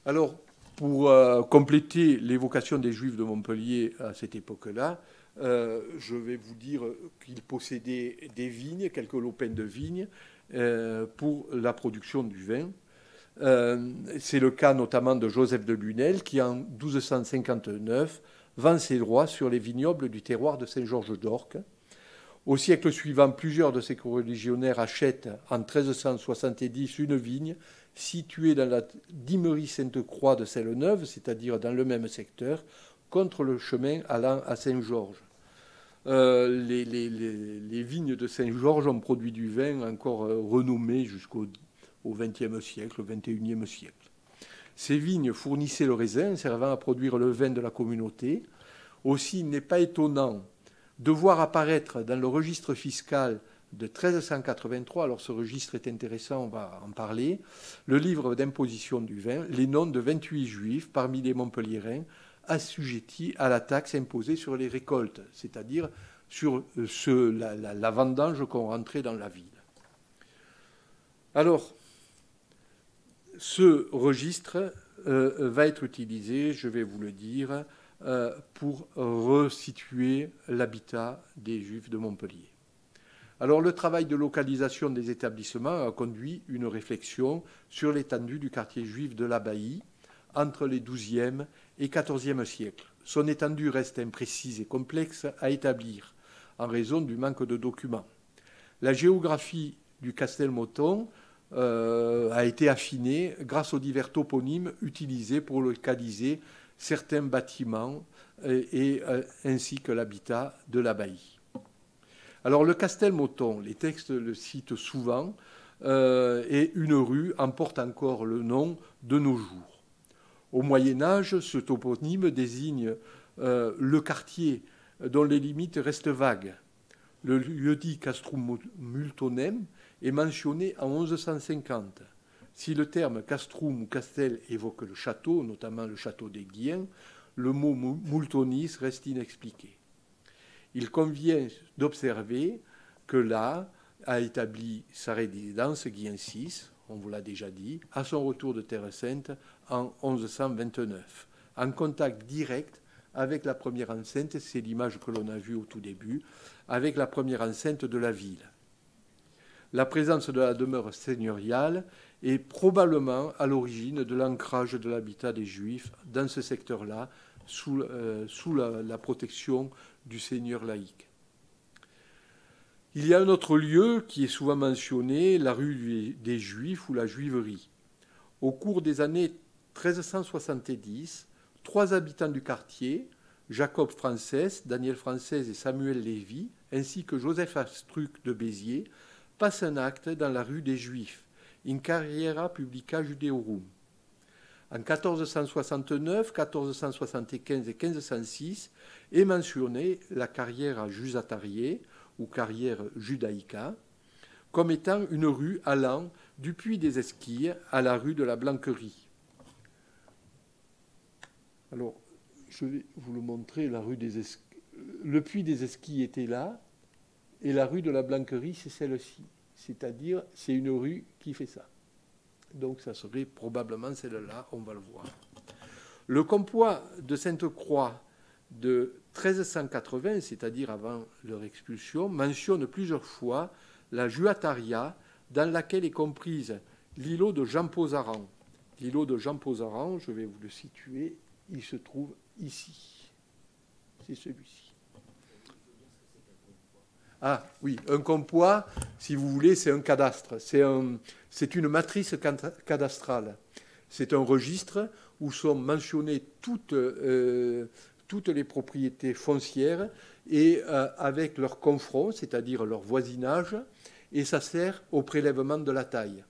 Alors, pour compléter l'évocation des Juifs de Montpellier à cette époque-là, je vais vous dire qu'ils possédaient des vignes, quelques lopins de vignes, pour la production du vin. C'est le cas notamment de Joseph de Lunel qui, en 1259, vend ses droits sur les vignobles du terroir de Saint-Georges d'Orques. Au siècle suivant, plusieurs de ses coreligionnaires achètent en 1370 une vigne située dans la Dimerie Sainte-Croix de Selle-Neuve, c'est-à-dire dans le même secteur, contre le chemin allant à Saint-Georges. Les vignes de Saint-Georges ont produit du vin encore renommé jusqu'au XXe siècle, au XXIe siècle. Ces vignes fournissaient le raisin servant à produire le vin de la communauté. Aussi, il n'est pas étonnant de voir apparaître dans le registre fiscal de 1383, alors ce registre est intéressant, on va en parler, le livre d'imposition du vin, les noms de 28 juifs parmi les Montpelliérains assujettis à la taxe imposée sur les récoltes, c'est-à-dire sur la vendange qu'on rentrait dans la ville. Alors, ce registre va être utilisé, je vais vous le dire, pour resituer l'habitat des Juifs de Montpellier. Alors le travail de localisation des établissements a conduit une réflexion sur l'étendue du quartier juif de l'Abbaye entre les XIIe et XIVe siècles. Son étendue reste imprécise et complexe à établir en raison du manque de documents. La géographie du Castelmoton a été affinée grâce aux divers toponymes utilisés pour localiser certains bâtiments ainsi que l'habitat de l'abbaye. Alors le Castelmoton, les textes le citent souvent, et une rue en porte encore le nom de nos jours. Au Moyen-Âge, ce toponyme désigne le quartier dont les limites restent vagues. Le lieu-dit Castrum Multonem est mentionné en 1150. Si le terme castrum ou castel évoque le château, notamment le château des Guiens, le mot Multonis reste inexpliqué. Il convient d'observer que là a établi sa résidence Guyen VI, on vous l'a déjà dit, à son retour de Terre Sainte en 1129, en contact direct avec la première enceinte, c'est l'image que l'on a vue au tout début, avec la première enceinte de la ville. La présence de la demeure seigneuriale est probablement à l'origine de l'ancrage de l'habitat des Juifs dans ce secteur-là, sous la protection du seigneur laïque. Il y a un autre lieu qui est souvent mentionné, la rue des Juifs ou la Juiverie. Au cours des années 1370, 3 habitants du quartier, Jacob Frances, Daniel Frances et Samuel Lévy, ainsi que Joseph Astruc de Béziers, passent un acte dans la rue des Juifs, in carriera publica Judeorum. En 1469, 1475 et 1506 est mentionnée la carrière Jusatariae ou carrière Judaïca comme étant une rue allant du Puy des Esquilles à la rue de la Blanquerie. Alors, je vais vous le montrer, la rue des Esquilles. Le Puy des Esquilles était là et la rue de la Blanquerie, c'est celle-ci. C'est-à-dire, c'est une rue qui fait ça. Donc ça serait probablement celle-là, on va le voir. Le compoit de Sainte-Croix de 1380, c'est-à-dire avant leur expulsion, mentionne plusieurs fois la Juataria, dans laquelle est comprise l'îlot de Jean Pozaran. L'îlot de Jean Pozaran, je vais vous le situer, il se trouve ici. C'est celui-ci. Ah oui, un compoit, si vous voulez, c'est un cadastre. C'est une matrice cadastrale. C'est un registre où sont mentionnées toutes les propriétés foncières et avec leur confront, c'est-à-dire leur voisinage, et ça sert au prélèvement de la taille.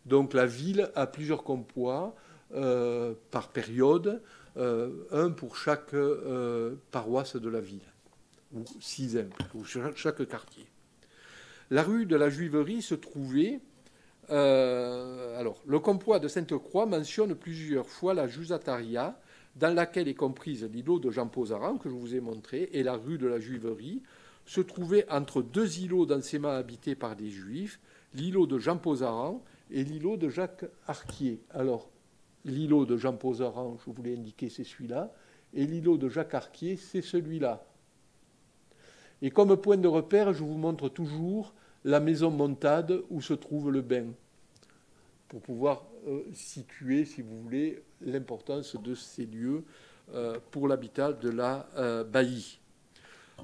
Donc la ville a plusieurs compoits par période, un pour chaque paroisse de la ville, ou 6 pour chaque quartier. La rue de la Juiverie se trouvait... alors, le compoit de Sainte-Croix mentionne plusieurs fois la Jusataria, dans laquelle est comprise l'îlot de Jean Pozaran, que je vous ai montré, et la rue de la Juiverie, se trouvait entre 2 îlots densément habités par des Juifs, l'îlot de Jean Pozaran et l'îlot de Jacques Arquier. Alors, l'îlot de Jean Pozaran, je vous l'ai indiqué, c'est celui-là, et l'îlot de Jacques Arquier, c'est celui-là. Et comme point de repère, je vous montre toujours la maison Montade où se trouve le bain, pour pouvoir situer, si vous voulez, l'importance de ces lieux pour l'habitat de la baillie.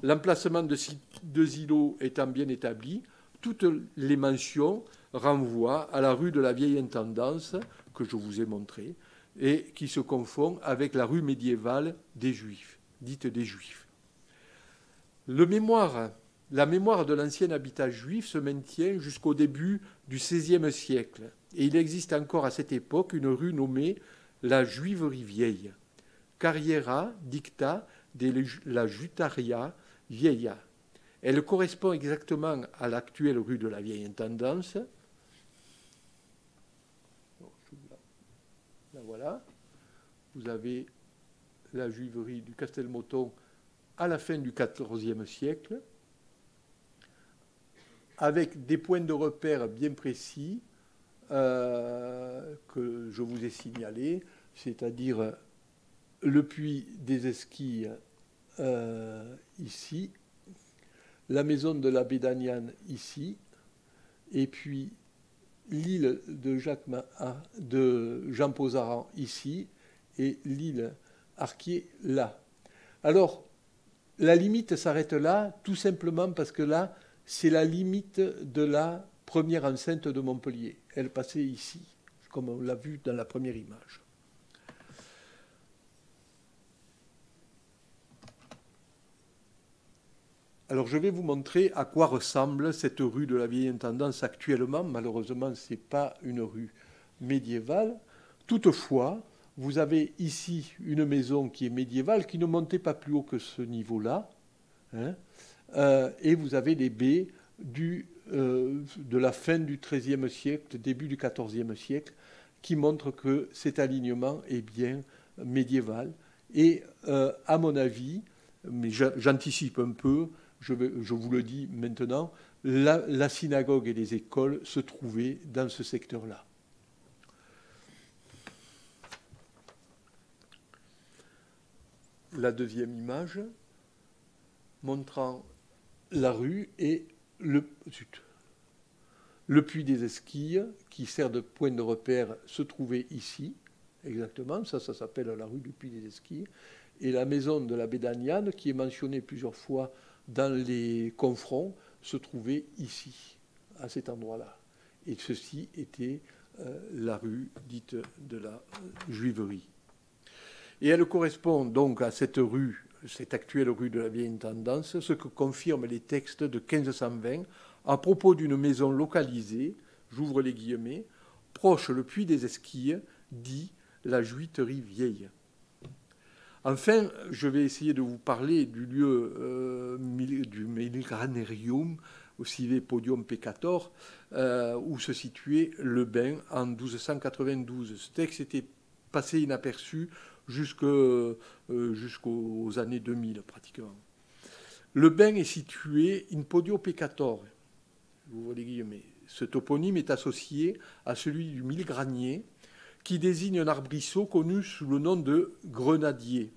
L'emplacement de ces 2 îlots étant bien établi, toutes les mentions renvoient à la rue de la Vieille Intendance, que je vous ai montrée, et qui se confond avec la rue médiévale des Juifs, dite des Juifs. La mémoire de l'ancien habitat juif se maintient jusqu'au début du XVIe siècle. Et il existe encore à cette époque une rue nommée la Juiverie Vieille, Carriera dicta de la Jutaria Vieilla. Elle correspond exactement à l'actuelle rue de la Vieille Intendance. Là, voilà. Vous avez la Juiverie du Castelmoton à la fin du XIVe siècle, avec des points de repère bien précis que je vous ai signalés, c'est-à-dire le puits des Esquilles ici, la maison de l'abbé d'Agnan ici, et puis l'île de Jean Pozaran ici, et l'île Arquier là. Alors, la limite s'arrête là, tout simplement parce que là, c'est la limite de la première enceinte de Montpellier. Elle passait ici, comme on l'a vu dans la première image. Alors, je vais vous montrer à quoi ressemble cette rue de la Vieille Intendance actuellement. Malheureusement, ce n'est pas une rue médiévale. Toutefois, vous avez ici une maison qui est médiévale, qui ne montait pas plus haut que ce niveau-là. Hein, et vous avez les baies de la fin du XIIIe siècle, début du XIVe siècle, qui montrent que cet alignement est bien médiéval. Et à mon avis, mais j'anticipe un peu, je vous le dis maintenant, la synagogue et les écoles se trouvaient dans ce secteur-là. La deuxième image montrant la rue et le puits des Esquilles, qui sert de point de repère, se trouvait ici, exactement, ça s'appelle la rue du puits des Esquilles, et la maison de l'abbé d'Agnan, qui est mentionnée plusieurs fois dans les confronts, se trouvait ici, à cet endroit-là. Et ceci était la rue dite de la Juiverie. Et elle correspond donc à cette rue, cette actuelle rue de la Vieille Intendance, ce que confirment les textes de 1520 à propos d'une maison localisée, j'ouvre les guillemets, proche le puits des Esquilles, dit la Juiterie Vieille. Enfin, je vais essayer de vous parler du lieu du Milgranerium, au civé Podium Peccator, où se situait le bain en 1292. Ce texte était passé inaperçu jusqu'aux années 2000 pratiquement. Le bain est situé in Podio Peccator. J'ouvre les guillemets. Ce toponyme est associé à celui du Milgranier, qui désigne un arbrisseau connu sous le nom de grenadier.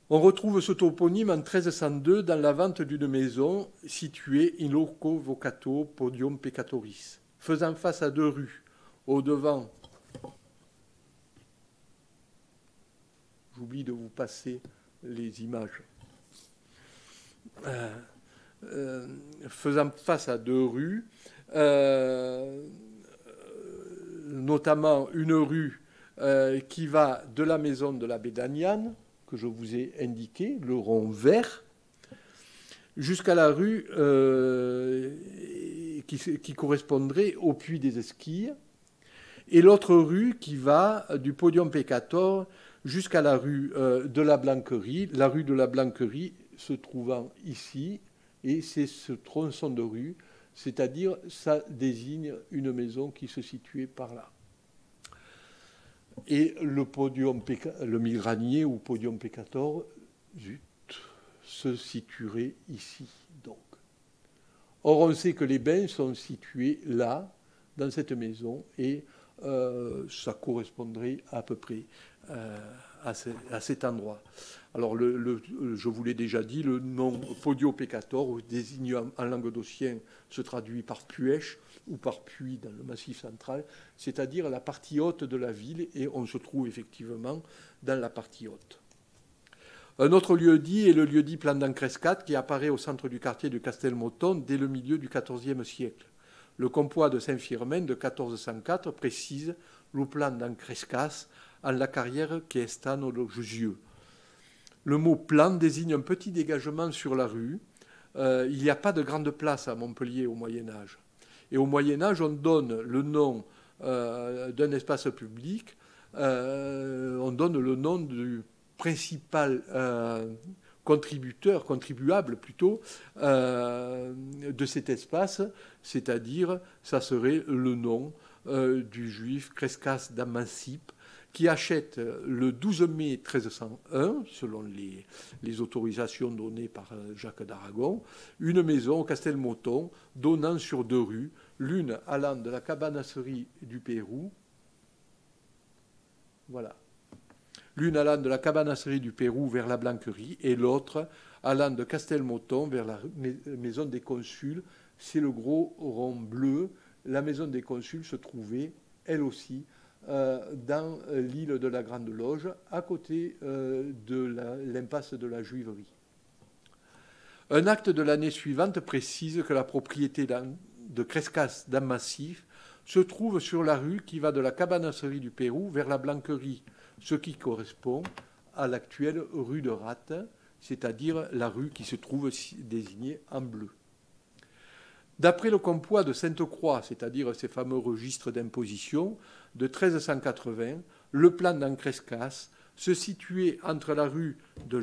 On retrouve ce toponyme en 1302 dans la vente d'une maison située in loco vocato Podium Peccatoris, faisant face à deux rues. Au devant, j'oublie de vous passer les images, faisant face à deux rues, notamment une rue qui va de la maison de l'abbé d'Agnan, que je vous ai indiqué, le rond vert, jusqu'à la rue qui correspondrait au puits des Esquilles, et l'autre rue qui va du Podium Peccator jusqu'à la rue de la Blanquerie, la rue de la Blanquerie se trouvant ici, et c'est ce tronçon de rue, c'est-à-dire ça désigne une maison qui se situait par là. Et le Milgranier ou Podium Peccator, se situerait ici, donc. Or, on sait que les bains sont situés là, dans cette maison, et ça correspondrait à peu près à cet endroit. Alors, je vous l'ai déjà dit, le nom Podio Peccator, désigné en languedocien, se traduit par Puèche ou par puits dans le Massif central, c'est-à-dire la partie haute de la ville, et on se trouve effectivement dans la partie haute. Un autre lieu-dit est le lieu-dit Plan d'Encrescate, qui apparaît au centre du quartier de Castelmoton dès le milieu du XIVe siècle. Le compois de Saint-Firmin de 1404 précise le plan d'Encrescas en la carrière qui est stano Jusieu. Le mot plan désigne un petit dégagement sur la rue. Il n'y a pas de grande place à Montpellier au Moyen-Âge. Et au Moyen-Âge, on donne le nom d'un espace public, on donne le nom du principal contribuable plutôt, de cet espace, c'est-à-dire, ça serait le nom du juif Crescas d'Amancipe, qui achète le 12 mai 1301, selon les autorisations données par Jacques d'Aragon, une maison au Castelmoton donnant sur deux rues, l'une allant de la cabanasserie du Pérou, voilà, l'une allant de la cabanasserie du Pérou vers la Blanquerie et l'autre allant de Castelmoton vers la maison des Consuls. C'est le gros rond bleu. La maison des Consuls se trouvait, elle aussi, dans l'île de la Grande Loge, à côté de l'impasse de la Juiverie. Un acte de l'année suivante précise que la propriété de Crescas d'Ammassif se trouve sur la rue qui va de la cabanasserie du Pérou vers la Blanquerie, ce qui correspond à l'actuelle rue de Ratte, c'est-à-dire la rue qui se trouve désignée en bleu. D'après le compois de Sainte-Croix, c'est-à-dire ces fameux registres d'imposition de 1380, le plan d'Ancrescas se situait entre la rue de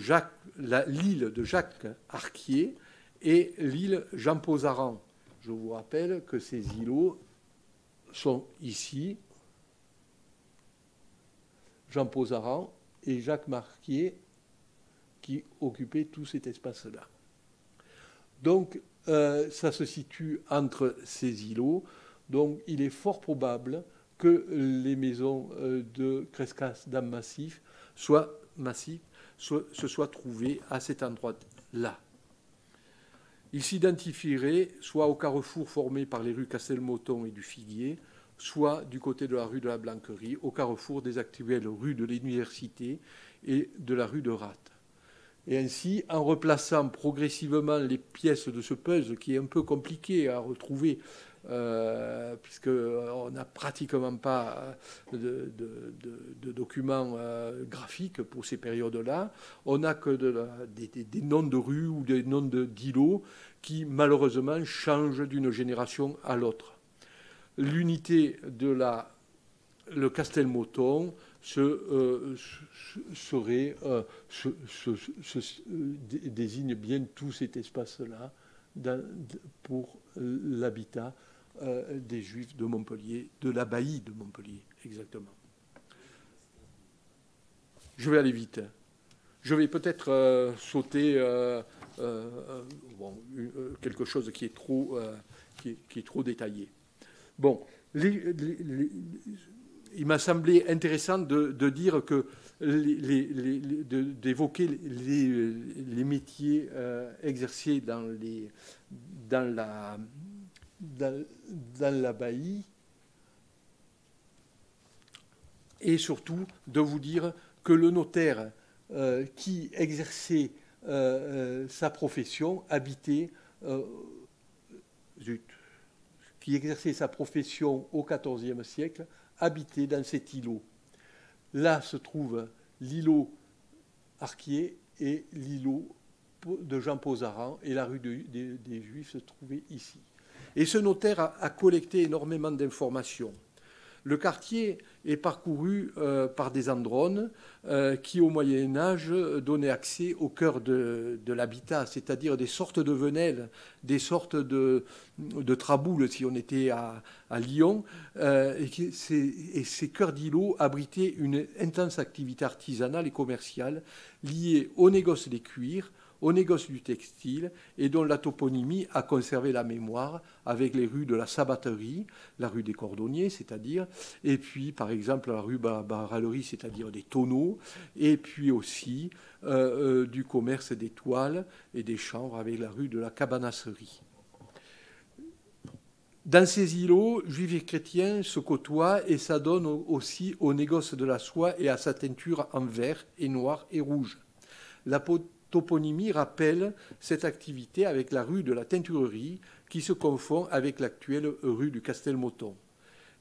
l'île de Jacques Arquier et l'île Jean Pozaran. Je vous rappelle que ces îlots sont ici, Jean Pozaran et Jacques Marquier, qui occupaient tout cet espace-là. Donc, ça se situe entre ces îlots. Donc, il est fort probable que les maisons de Crescas d'Ammassif se soient trouvées à cet endroit-là. Il s'identifierait soit au carrefour formé par les rues Castelmoton et du Figuier, soit du côté de la rue de la Blanquerie, au carrefour des actuelles rues de l'Université et de la rue de Ratte. Et ainsi, en replaçant progressivement les pièces de ce puzzle, qui est un peu compliqué à retrouver, puisqu'on n'a pratiquement pas de documents graphiques pour ces périodes-là, on n'a que des noms de rues ou des noms d'îlots qui, malheureusement, changent d'une génération à l'autre. L'unité de le Castelmoton désigne bien tout cet espace-là pour l'habitat des Juifs de Montpellier, de l'abbaye de Montpellier, exactement. Je vais aller vite. Je vais peut-être sauter quelque chose qui est trop détaillé. Bon, il m'a semblé intéressant de dire que d'évoquer les métiers exercés dans l'abbaye et surtout de vous dire que le notaire qui exerçait sa profession habitait qui exerçait sa profession au XIVe siècle, habitait dans cet îlot. Là se trouve l'îlot Arquier et l'îlot de Jean Pozaran, et la rue des Juifs se trouvait ici. Et ce notaire a collecté énormément d'informations. Le quartier est parcouru par des andrones qui, au Moyen-Âge, donnaient accès au cœur de l'habitat, c'est-à-dire des sortes de venelles, des sortes de traboules, si on était à Lyon. Et ces cœurs d'îlots abritaient une intense activité artisanale et commerciale liée au négoce des cuirs, au négoce du textile, et dont la toponymie a conservé la mémoire avec les rues de la Sabatterie, la rue des Cordonniers, c'est-à-dire, et puis par exemple la rue Baralerie, c'est-à-dire des tonneaux, et puis aussi du commerce des toiles et des chanvres avec la rue de la Cabanasserie. Dans ces îlots, juifs et chrétiens se côtoient et s'adonnent aussi au négoce de la soie et à sa teinture en vert et noir et rouge. La toponymie rappelle cette activité avec la rue de la Teinturerie qui se confond avec l'actuelle rue du Castelmoton.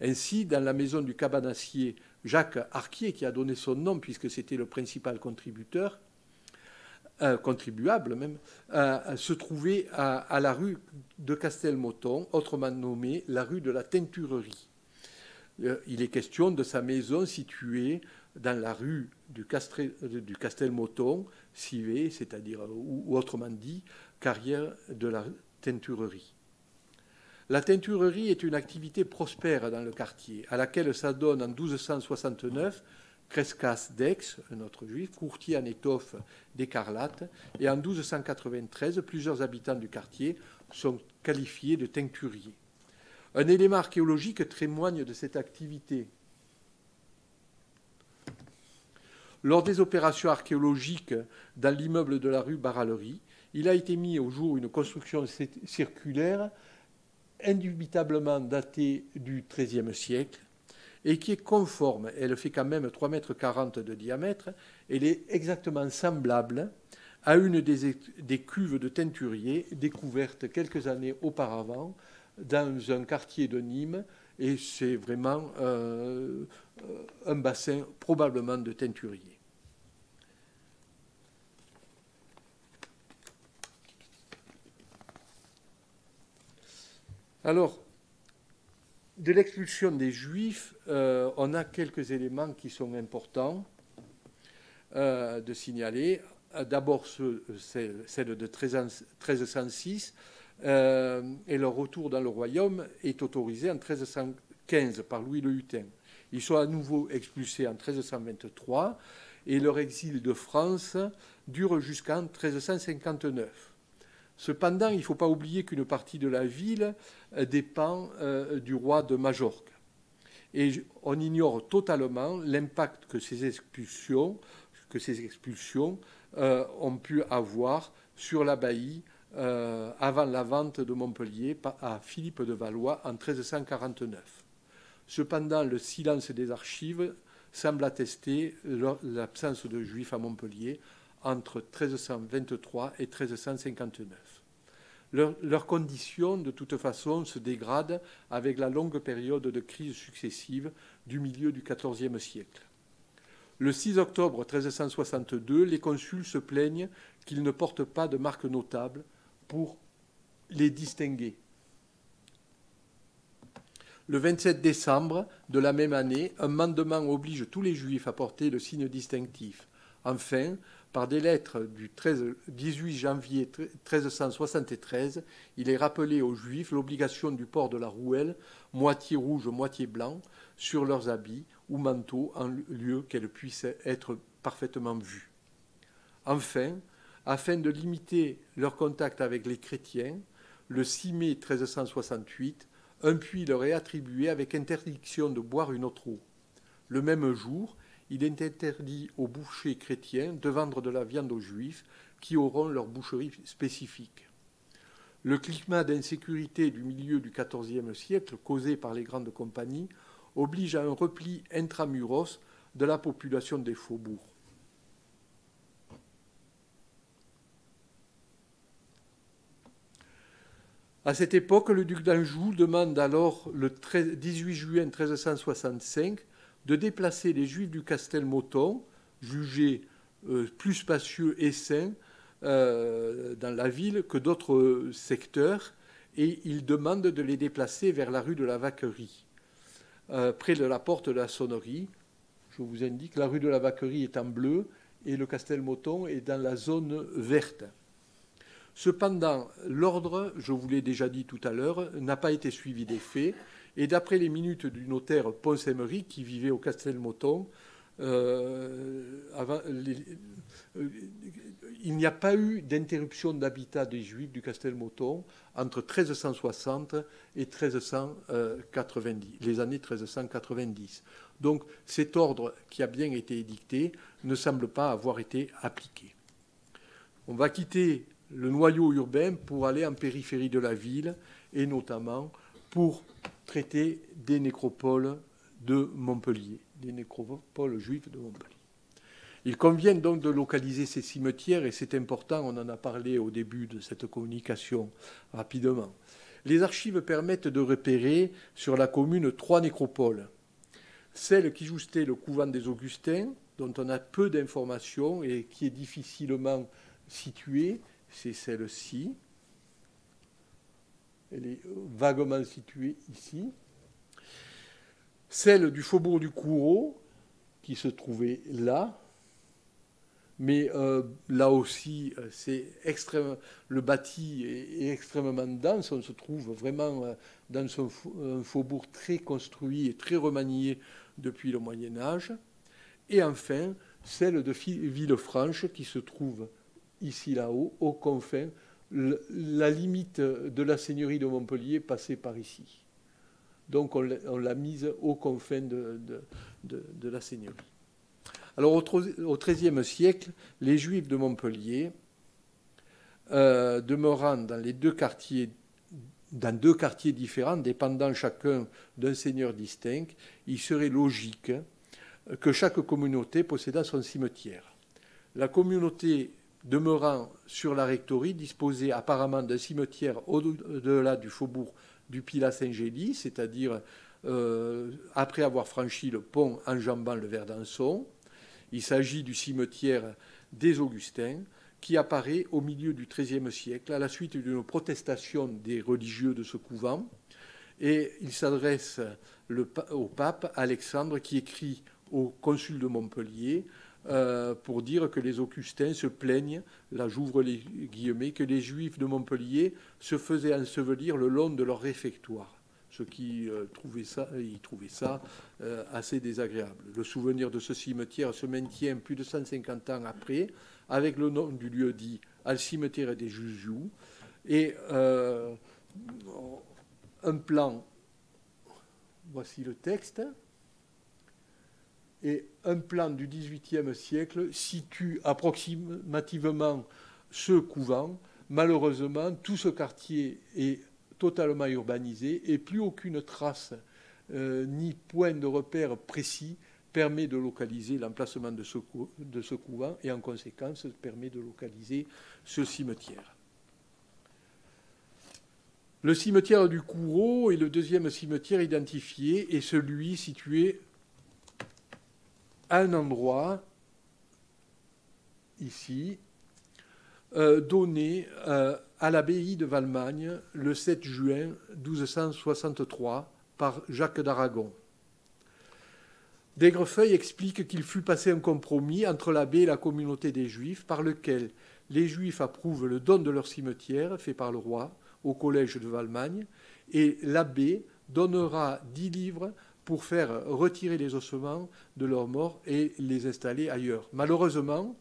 Ainsi, dans la maison du cabanassier Jacques Arquier, qui a donné son nom puisque c'était le principal contribuable même, se trouvait à la rue de Castelmoton, autrement nommée la rue de la Teinturerie. Il est question de sa maison située dans la rue du Castelmoton, Civet, c'est-à-dire, ou autrement dit, carrière de la teinturerie. La teinturerie est une activité prospère dans le quartier, à laquelle s'adonne en 1269 Crescas d'Aix, un autre juif, courtier en étoffe d'écarlate, et en 1293, plusieurs habitants du quartier sont qualifiés de teinturiers. Un élément archéologique témoigne de cette activité. Lors des opérations archéologiques dans l'immeuble de la rue Baralerie, il a été mis au jour une construction circulaire indubitablement datée du XIIIe siècle et qui est conforme. Elle fait quand même 3,40 m de diamètre. Elle est exactement semblable à une des cuves de teinturier découvertes quelques années auparavant dans un quartier de Nîmes. Et c'est vraiment un bassin probablement de teinturier. Alors, de l'expulsion des Juifs, on a quelques éléments qui sont importants de signaler. D'abord, celle de 1306, et leur retour dans le royaume est autorisé en 1315 par Louis le Hutin. Ils sont à nouveau expulsés en 1323 et leur exil de France dure jusqu'en 1359. Cependant, il ne faut pas oublier qu'une partie de la ville dépend du roi de Majorque. Et on ignore totalement l'impact que ces expulsions ont pu avoir sur l'abbaye avant la vente de Montpellier à Philippe de Valois en 1349. Cependant, le silence des archives semble attester l'absence de Juifs à Montpellier entre 1323 et 1359. Leurs conditions, de toute façon, se dégradent avec la longue période de crises successives du milieu du XIVe siècle. Le 6 octobre 1362, les consuls se plaignent qu'ils ne portent pas de marques notables pour les distinguer. Le 27 décembre de la même année, un mandement oblige tous les Juifs à porter le signe distinctif. Enfin, par des lettres du 18 janvier 1373, il est rappelé aux Juifs l'obligation du port de la rouelle, moitié rouge, moitié blanc, sur leurs habits ou manteaux, en lieu qu'elle puisse être parfaitement vue. Enfin, afin de limiter leur contact avec les chrétiens, le 6 mai 1368, un puits leur est attribué avec interdiction de boire une autre eau. Le même jour, il est interdit aux bouchers chrétiens de vendre de la viande aux Juifs qui auront leur boucherie spécifique. Le climat d'insécurité du milieu du XIVe siècle, causé par les grandes compagnies, oblige à un repli intramuros de la population des faubourgs. À cette époque, le duc d'Anjou demande alors, le 18 juin 1365, de déplacer les Juifs du Castelmoton, jugés plus spacieux et sains dans la ville que d'autres secteurs, et il demande de les déplacer vers la rue de la Vacquerie, près de la porte de la Sonnerie. Je vous indique, la rue de la Vacquerie est en bleu et le Castelmoton est dans la zone verte. Cependant, l'ordre, je vous l'ai déjà dit tout à l'heure, n'a pas été suivi des faits. Et d'après les minutes du notaire Pons-Emery, qui vivait au Castelmoton, il n'y a pas eu d'interruption d'habitat des Juifs du Castelmoton entre 1360 et 1390, les années 1390. Donc cet ordre qui a bien été édicté ne semble pas avoir été appliqué. On va quitter le noyau urbain pour aller en périphérie de la ville, et notamment pour traiter des nécropoles de Montpellier, des nécropoles juifs de Montpellier. Il convient donc de localiser ces cimetières, et c'est important, on en a parlé au début de cette communication rapidement. Les archives permettent de repérer sur la commune 3 nécropoles. Celle qui justait le couvent des Augustins, dont on a peu d'informations et qui est difficilement située, c'est celle-ci. Elle est vaguement située ici. Celle du faubourg du Coureau, qui se trouvait là. Mais là aussi, le bâti est extrêmement dense. On se trouve vraiment dans un faubourg très construit et très remanié depuis le Moyen-Âge. Et enfin, celle de Villefranche, qui se trouve ici là-haut, aux confins. La limite de la seigneurie de Montpellier passait par ici. Donc on l'a mise aux confins de la seigneurie. Alors au XIIIe siècle, les Juifs de Montpellier, demeurant dans deux quartiers différents, dépendant chacun d'un seigneur distinct, il serait logique que chaque communauté possédât son cimetière. La communauté demeurant sur la rectorie disposait apparemment d'un cimetière au-delà du faubourg du Pilat-Saint-Gély, c'est-à-dire après avoir franchi le pont enjambant le Verdançon. Il s'agit du cimetière des Augustins, qui apparaît au milieu du XIIIe siècle, à la suite d'une protestation des religieux de ce couvent. Et il s'adresse au pape Alexandre, qui écrit au consul de Montpellier pour dire que les Augustins se plaignent, là j'ouvre les guillemets, que les Juifs de Montpellier se faisaient ensevelir le long de leur réfectoire. Ceux qui trouvaient ça assez désagréable. Le souvenir de ce cimetière se maintient plus de 150 ans après, avec le nom du lieu dit al cimetière des Jusiou, et un plan, voici le texte, et un plan du XVIIIe siècle situe approximativement ce couvent. Malheureusement, tout ce quartier est totalement urbanisé et plus aucune trace ni point de repère précis permet de localiser l'emplacement de ce couvent et en conséquence permet de localiser ce cimetière. Le cimetière du Coureau est le deuxième cimetière identifié et celui situé à un endroit, ici, donné à l'abbaye de Valmagne le 7 juin 1263 par Jacques d'Aragon. D'Aigrefeuille explique qu'il fut passé un compromis entre l'abbé et la communauté des Juifs par lequel les Juifs approuvent le don de leur cimetière fait par le roi au collège de Valmagne et l'abbé donnera 10 livres pour faire retirer les ossements de leurs morts et les installer ailleurs. Malheureusement,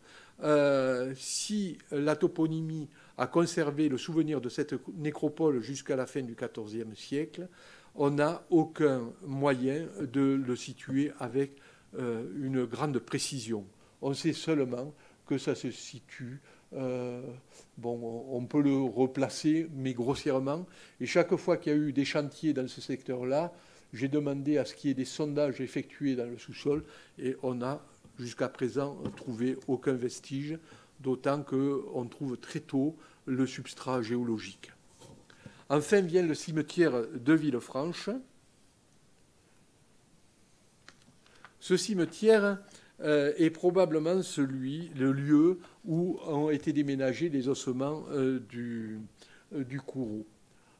si la toponymie a conservé le souvenir de cette nécropole jusqu'à la fin du XIVe siècle, on n'a aucun moyen de le situer avec une grande précision. On sait seulement que ça se situe, on peut le replacer, mais grossièrement. Et chaque fois qu'il y a eu des chantiers dans ce secteur-là, j'ai demandé à ce qu'il y ait des sondages effectués dans le sous-sol, et on n'a jusqu'à présent trouvé aucun vestige, d'autant qu'on trouve très tôt le substrat géologique. Enfin vient le cimetière de Villefranche. Ce cimetière est probablement le lieu où ont été déménagés les ossements du Coureau.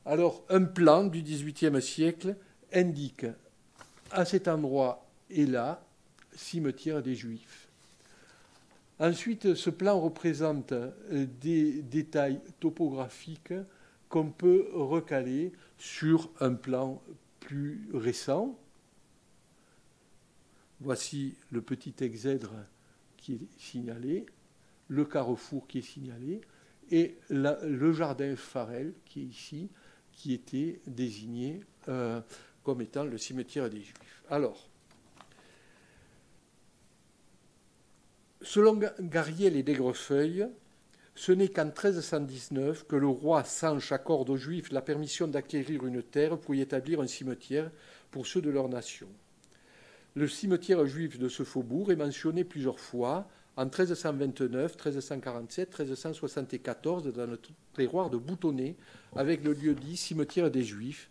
Alors, un plan du XVIIIe siècle indique à cet endroit et là, cimetière des Juifs. Ensuite, ce plan représente des détails topographiques qu'on peut recaler sur un plan plus récent. Voici le petit exèdre qui est signalé, le carrefour qui est signalé, et le jardin Farel qui est ici, qui était désigné comme étant le cimetière des Juifs. Alors, selon Gariel et d'Aigrefeuille, ce n'est qu'en 1319 que le roi Sanche accorde aux Juifs la permission d'acquérir une terre pour y établir un cimetière pour ceux de leur nation. Le cimetière juif de ce faubourg est mentionné plusieurs fois en 1329, 1347, 1374 dans le terroir de Boutonnet, avec le lieu-dit cimetière des Juifs.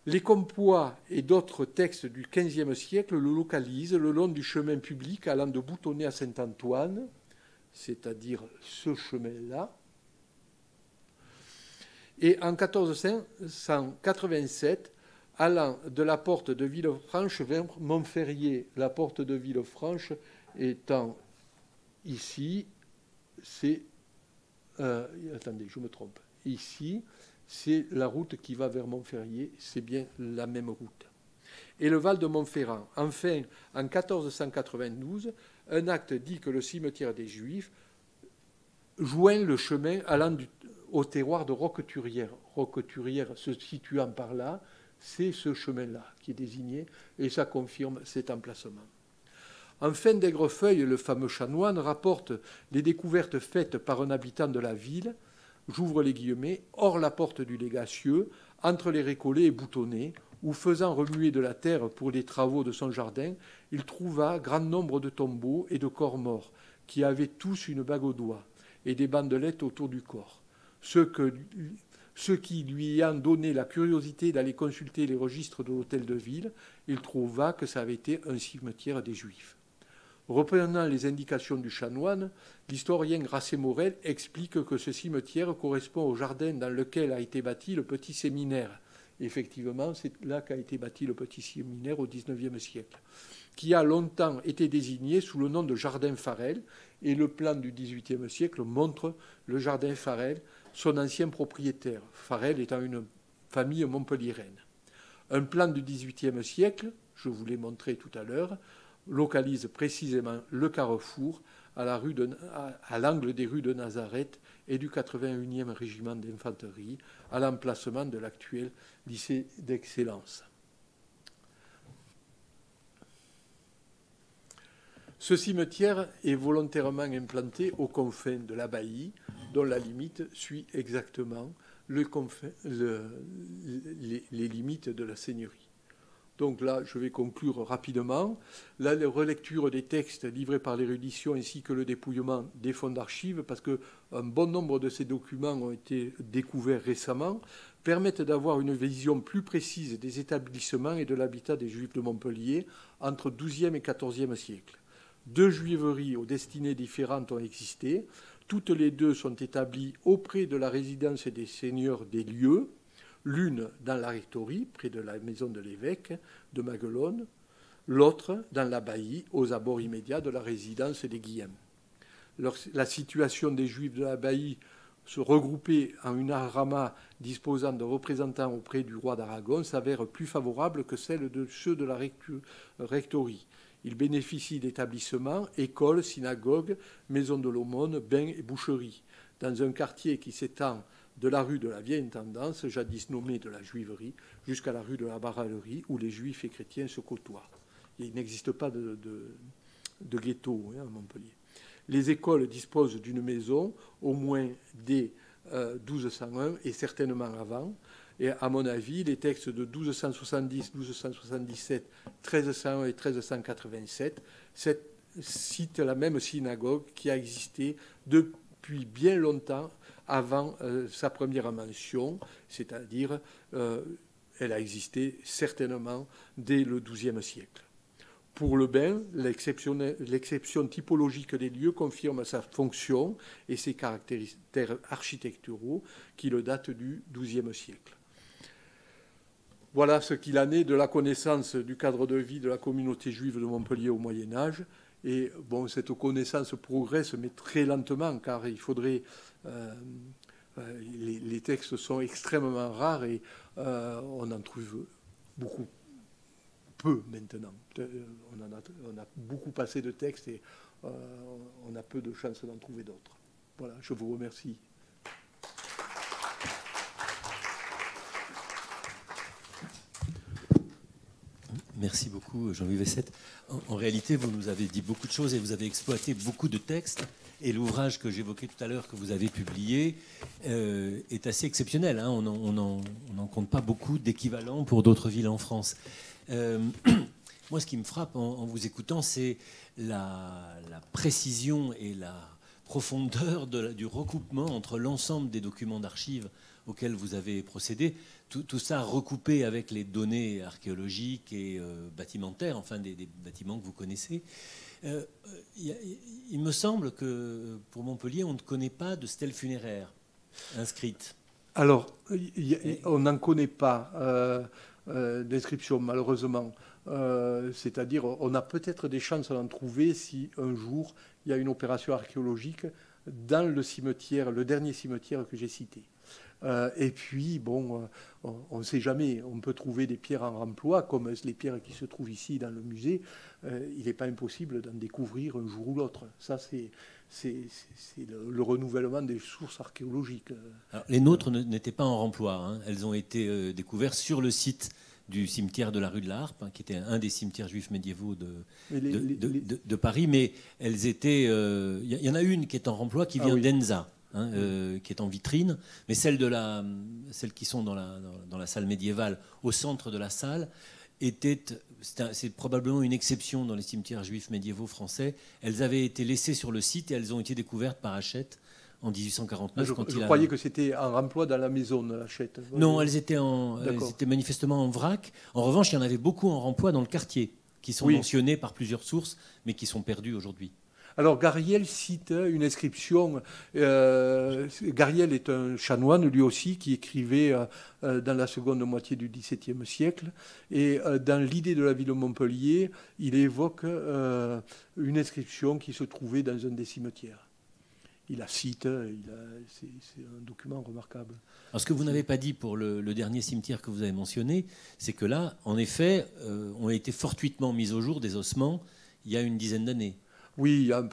Les Compois et d'autres textes du XVe siècle le localisent le long du chemin public allant de Boutonnet à Saint-Antoine, c'est-à-dire ce chemin-là. Et en 1487, allant de la porte de Villefranche vers Montferrier, la porte de Villefranche étant ici, c'est... attendez, je me trompe. Ici, c'est la route qui va vers Montferrier, c'est bien la même route. Et le Val de Montferrand. Enfin, en 1492, un acte dit que le cimetière des Juifs joint le chemin allant au terroir de Roqueturière. Roqueturière se situant par là, c'est ce chemin-là qui est désigné, et ça confirme cet emplacement. En fin d'Aigrefeuille, le fameux chanoine rapporte les découvertes faites par un habitant de la ville, j'ouvre les guillemets, hors la porte du Légacieux, entre les récollets et boutonnés, où faisant remuer de la terre pour les travaux de son jardin, il trouva grand nombre de tombeaux et de corps morts, qui avaient tous une bague au doigt et des bandelettes autour du corps. Ce qui lui ayant donné la curiosité d'aller consulter les registres de l'hôtel de ville, il trouva que ça avait été un cimetière des Juifs. Reprenant les indications du chanoine, l'historien Grasset-Morel explique que ce cimetière correspond au jardin dans lequel a été bâti le petit séminaire. Effectivement, c'est là qu'a été bâti le petit séminaire au XIXe siècle, qui a longtemps été désigné sous le nom de jardin Farel, et le plan du XVIIIe siècle montre le jardin Farel, son ancien propriétaire, Farel étant une famille montpelliéraine. Un plan du XVIIIe siècle, je vous l'ai montré tout à l'heure, localise précisément le carrefour à l'angle des rues de Nazareth et du 81e régiment d'infanterie, à l'emplacement de l'actuel lycée d'excellence. Ce cimetière est volontairement implanté aux confins de l'abbaye, dont la limite suit exactement les limites de la seigneurie. Donc là, je vais conclure rapidement. La relecture des textes livrés par l'érudition ainsi que le dépouillement des fonds d'archives, parce qu'un bon nombre de ces documents ont été découverts récemment, permettent d'avoir une vision plus précise des établissements et de l'habitat des Juifs de Montpellier entre XIIe et XIVe siècle. 2 juiveries aux destinées différentes ont existé. Toutes les 2 sont établies auprès de la résidence des seigneurs des lieux, l'une dans la rectorie, près de la maison de l'évêque de Maguelone, l'autre dans l'abbaye, aux abords immédiats de la résidence des Guillem. La situation des Juifs de l'abbaye se regrouper en une arama disposant de représentants auprès du roi d'Aragon s'avère plus favorable que celle de ceux de la rectorie. Ils bénéficient d'établissements, écoles, synagogues, maisons de l'aumône, bains et boucheries, dans un quartier qui s'étend de la rue de la Vieille Intendance, jadis nommée de la Juiverie, jusqu'à la rue de la Barralerie, où les Juifs et chrétiens se côtoient. Il n'existe pas de ghetto à Montpellier. Les écoles disposent d'une maison, au moins dès 1201 et certainement avant. Et à mon avis, les textes de 1270, 1277, 1301 et 1387 citent la même synagogue qui a existé depuis bien longtemps avant sa première mention, c'est-à-dire elle a existé certainement dès le XIIe siècle. Pour le bain, l'exception typologique des lieux confirme sa fonction et ses caractères architecturaux qui le datent du XIIe siècle. Voilà ce qu'il en est de la connaissance du cadre de vie de la communauté juive de Montpellier au Moyen Âge. Et bon, cette connaissance progresse, mais très lentement, car il faudrait... les textes sont extrêmement rares et on en trouve beaucoup. Peu maintenant. On a beaucoup passé de textes et on a peu de chances d'en trouver d'autres. Voilà, je vous remercie. Merci beaucoup, Jean-Louis Vessette. En réalité, vous nous avez dit beaucoup de choses et vous avez exploité beaucoup de textes. Et l'ouvrage que j'évoquais tout à l'heure, que vous avez publié, est assez exceptionnel. Hein. On n'en compte pas beaucoup d'équivalents pour d'autres villes en France. Moi, ce qui me frappe en vous écoutant, c'est la précision et la profondeur du recoupement entre l'ensemble des documents d'archives auxquels vous avez procédé. Tout ça recoupé avec les données archéologiques et bâtimentaires, enfin des bâtiments que vous connaissez. Il me semble que pour Montpellier, on ne connaît pas de stèle funéraire inscrite. Alors, on n'en connaît pas d'inscription, malheureusement. C'est-à-dire, on a peut-être des chances d'en trouver si un jour il y a une opération archéologique dans le cimetière, le dernier cimetière que j'ai cité. Et puis, bon, on ne sait jamais. On peut trouver des pierres en remploi, comme les pierres qui se trouvent ici dans le musée. Il n'est pas impossible d'en découvrir un jour ou l'autre. Ça, c'est le renouvellement des sources archéologiques. Alors, les nôtres n'étaient pas en remploi. Hein. Elles ont été découvertes sur le site du cimetière de la rue de la Harpe, qui était un des cimetières juifs médiévaux de Paris. Mais elles étaient... Il y en a une qui est en remploi, qui vient d'Enza, qui est en vitrine. Mais celles qui sont dans la salle médiévale, au centre de la salle, c'est probablement une exception dans les cimetières juifs médiévaux français. Elles avaient été laissées sur le site et elles ont été découvertes par Hachette en 1849. Je croyais que c'était en remploi dans la maison de Hachette. Non, elles étaient manifestement en vrac. En revanche, il y en avait beaucoup en remploi dans le quartier, qui sont mentionnés par plusieurs sources, mais qui sont perdus aujourd'hui. Alors, Gariel cite une inscription. Gariel est un chanoine, lui aussi, qui écrivait dans la seconde moitié du XVIIe siècle. Et dans l'idée de la ville de Montpellier, il évoque une inscription qui se trouvait dans un des cimetières. Il la cite, c'est un document remarquable. Alors, ce que vous n'avez pas dit pour le dernier cimetière que vous avez mentionné, c'est que là, en effet, ont été fortuitement mis au jour des ossements il y a une dizaine d'années. Oui, il y a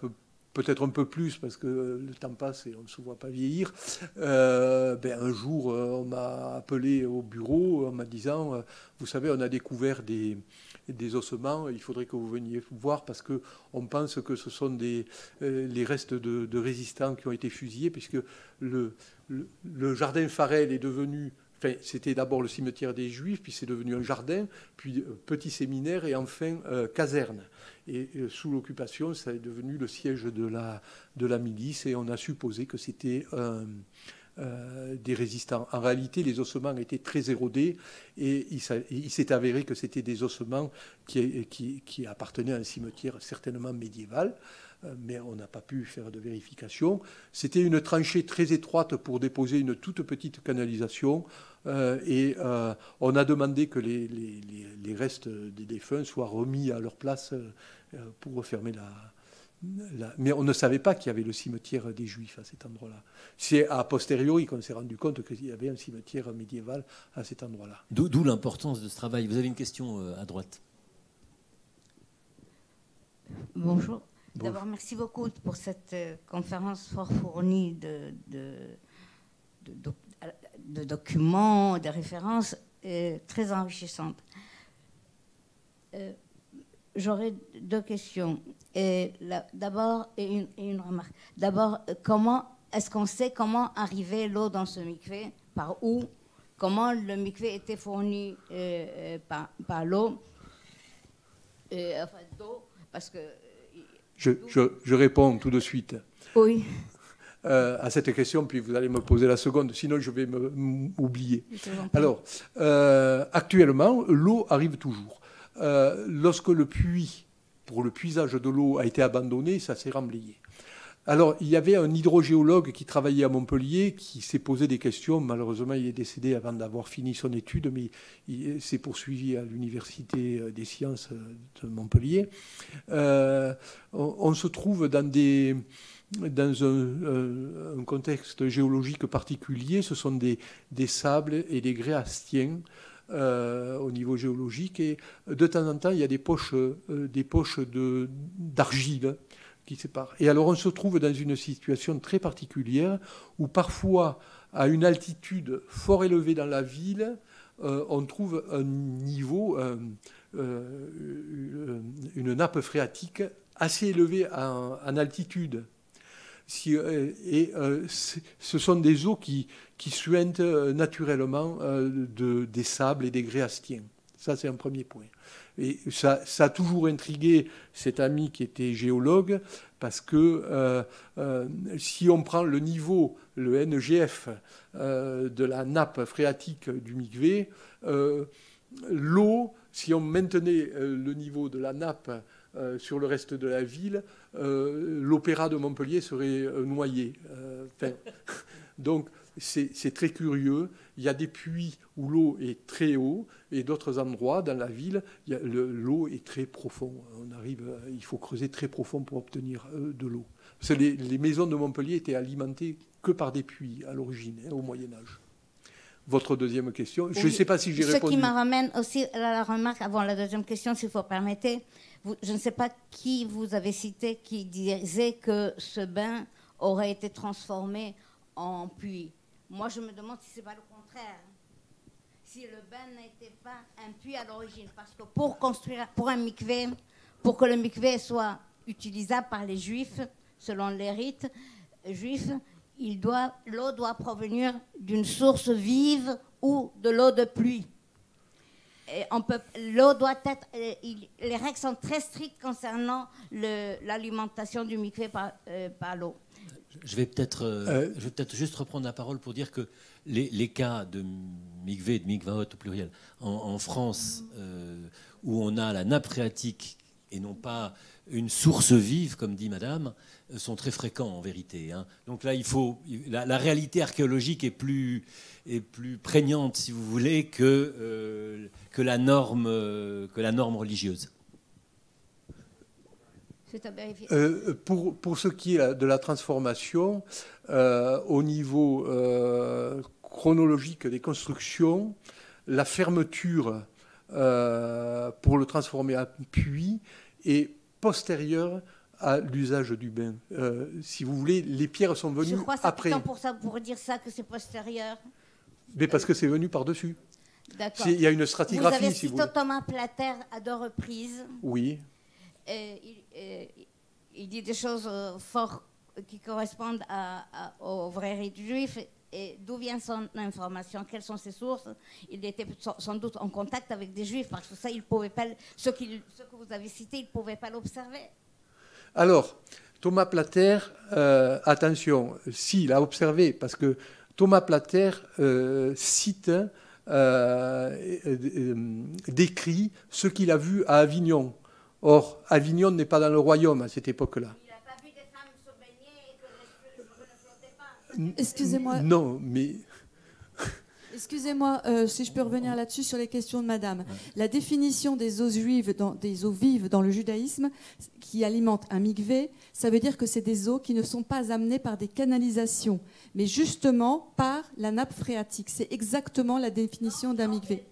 peut-être un peu plus, parce que le temps passe et on ne se voit pas vieillir. Un jour, on m'a appelé au bureau en me disant, vous savez, on a découvert des ossements, il faudrait que vous veniez voir, parce qu'on pense que ce sont les restes de résistants qui ont été fusillés, puisque le jardin Farel est devenu... Enfin, c'était d'abord le cimetière des Juifs, puis c'est devenu un jardin, puis petit séminaire et enfin caserne. Et sous l'occupation, ça est devenu le siège de la milice et on a supposé que c'était des résistants. En réalité, les ossements étaient très érodés et il s'est avéré que c'était des ossements qui appartenaient à un cimetière certainement médiéval. Mais on n'a pas pu faire de vérification. C'était une tranchée très étroite pour déposer une toute petite canalisation et on a demandé que les restes des défunts soient remis à leur place pour refermer Mais on ne savait pas qu'il y avait le cimetière des Juifs à cet endroit-là. C'est a posteriori qu'on s'est rendu compte qu'il y avait un cimetière médiéval à cet endroit-là. D'où l'importance de ce travail. Vous avez une question à droite. Bonjour. D'abord, merci beaucoup pour cette conférence fort fournie de documents, de références très enrichissantes. J'aurais deux questions. D'abord, et une remarque. D'abord, est-ce qu'on sait comment arrivait l'eau dans ce mikvé? Par où? Comment le mikvé était fourni par l'eau? D'eau, parce que... Je réponds tout de suite. Oui. À cette question, puis vous allez me poser la seconde, sinon je vais m'oublier. Alors, actuellement, l'eau arrive toujours. Lorsque le puits, pour le puisage de l'eau, a été abandonné, ça s'est remblayé. Alors, il y avait un hydrogéologue qui travaillait à Montpellier, qui s'est posé des questions. Malheureusement, il est décédé avant d'avoir fini son étude, mais il s'est poursuivi à l'Université des sciences de Montpellier. On se trouve dans un contexte géologique particulier. Ce sont des sables et des grès astiens au niveau géologique. Et de temps en temps, il y a des poches d'argile qui séparent. Et alors on se trouve dans une situation très particulière où parfois, à une altitude fort élevée dans la ville, on trouve un niveau, une nappe phréatique assez élevée en altitude. Ce sont des eaux qui suintent naturellement des sables et des grès astiens. Ça, c'est un premier point. Et ça a toujours intrigué cet ami qui était géologue, parce que si on prend le niveau, le NGF, de la nappe phréatique du mikvé, l'eau, si on maintenait le niveau de la nappe sur le reste de la ville, l'opéra de Montpellier serait noyé. Donc, c'est très curieux. Il y a des puits où l'eau est très haut et d'autres endroits dans la ville, l'eau est très profonde. Il faut creuser très profond pour obtenir de l'eau. Parce que les maisons de Montpellier étaient alimentées que par des puits à l'origine, au Moyen-Âge. Votre deuxième question, je ne sais pas si j'ai répondu. Ce qui me ramène aussi à la remarque avant la deuxième question, si vous permettez. Je ne sais pas qui vous avez cité qui disait que ce bain aurait été transformé en puits. Moi, je me demande si ce n'est pas le contraire. si le bain n'était pas un puits à l'origine. Parce que pour construire, pour un mikvé, pour que le mikvé soit utilisable par les juifs, selon les rites juifs, l'eau doit provenir d'une source vive ou de l'eau de pluie. L'eau doit être. Les règles sont très strictes concernant l'alimentation du mikvé par l'eau. Je vais peut-être juste reprendre la parole pour dire que les cas de mikvé et de mikvaot au pluriel en France, où on a la nappe phréatique et non pas une source vive, comme dit Madame, sont très fréquents en vérité. Hein. Donc là, la réalité archéologique est plus prégnante, si vous voulez, que la norme religieuse. C'est à vérifier. Pour ce qui est de la transformation, au niveau chronologique des constructions, la fermeture pour le transformer en puits est postérieure à l'usage du bain. Si vous voulez, les pierres sont venues après. Je crois que c'est pour dire ça que c'est postérieur. Mais parce que c'est venu par-dessus. D'accord. Il y a une stratigraphie, vous avez si vous cité voulez. Thomas Plater à 2 reprises. Oui. Il dit des choses fortes qui correspondent au vrai rite juif. Et d'où vient son information? Quelles sont ses sources? Il était sans doute en contact avec des juifs, parce que ça, il pouvait pas, ce que vous avez cité, il ne pouvait pas l'observer. Alors, Thomas Plater, attention, s'il a observé, parce que Thomas Plater cite, décrit ce qu'il a vu à Avignon. Or, Avignon n'est pas dans le royaume à cette époque-là. Il n'a pas vu des femmes se baigner et que les cheveux ne flottaient pas. Excusez-moi. Non, mais... Excusez-moi, si je peux revenir là-dessus sur les questions de Madame. La définition des eaux juives, des eaux vives dans le judaïsme, qui alimentent un mikvé, ça veut dire que c'est des eaux qui ne sont pas amenées par des canalisations, mais justement par la nappe phréatique. C'est exactement la définition d'un mikvé.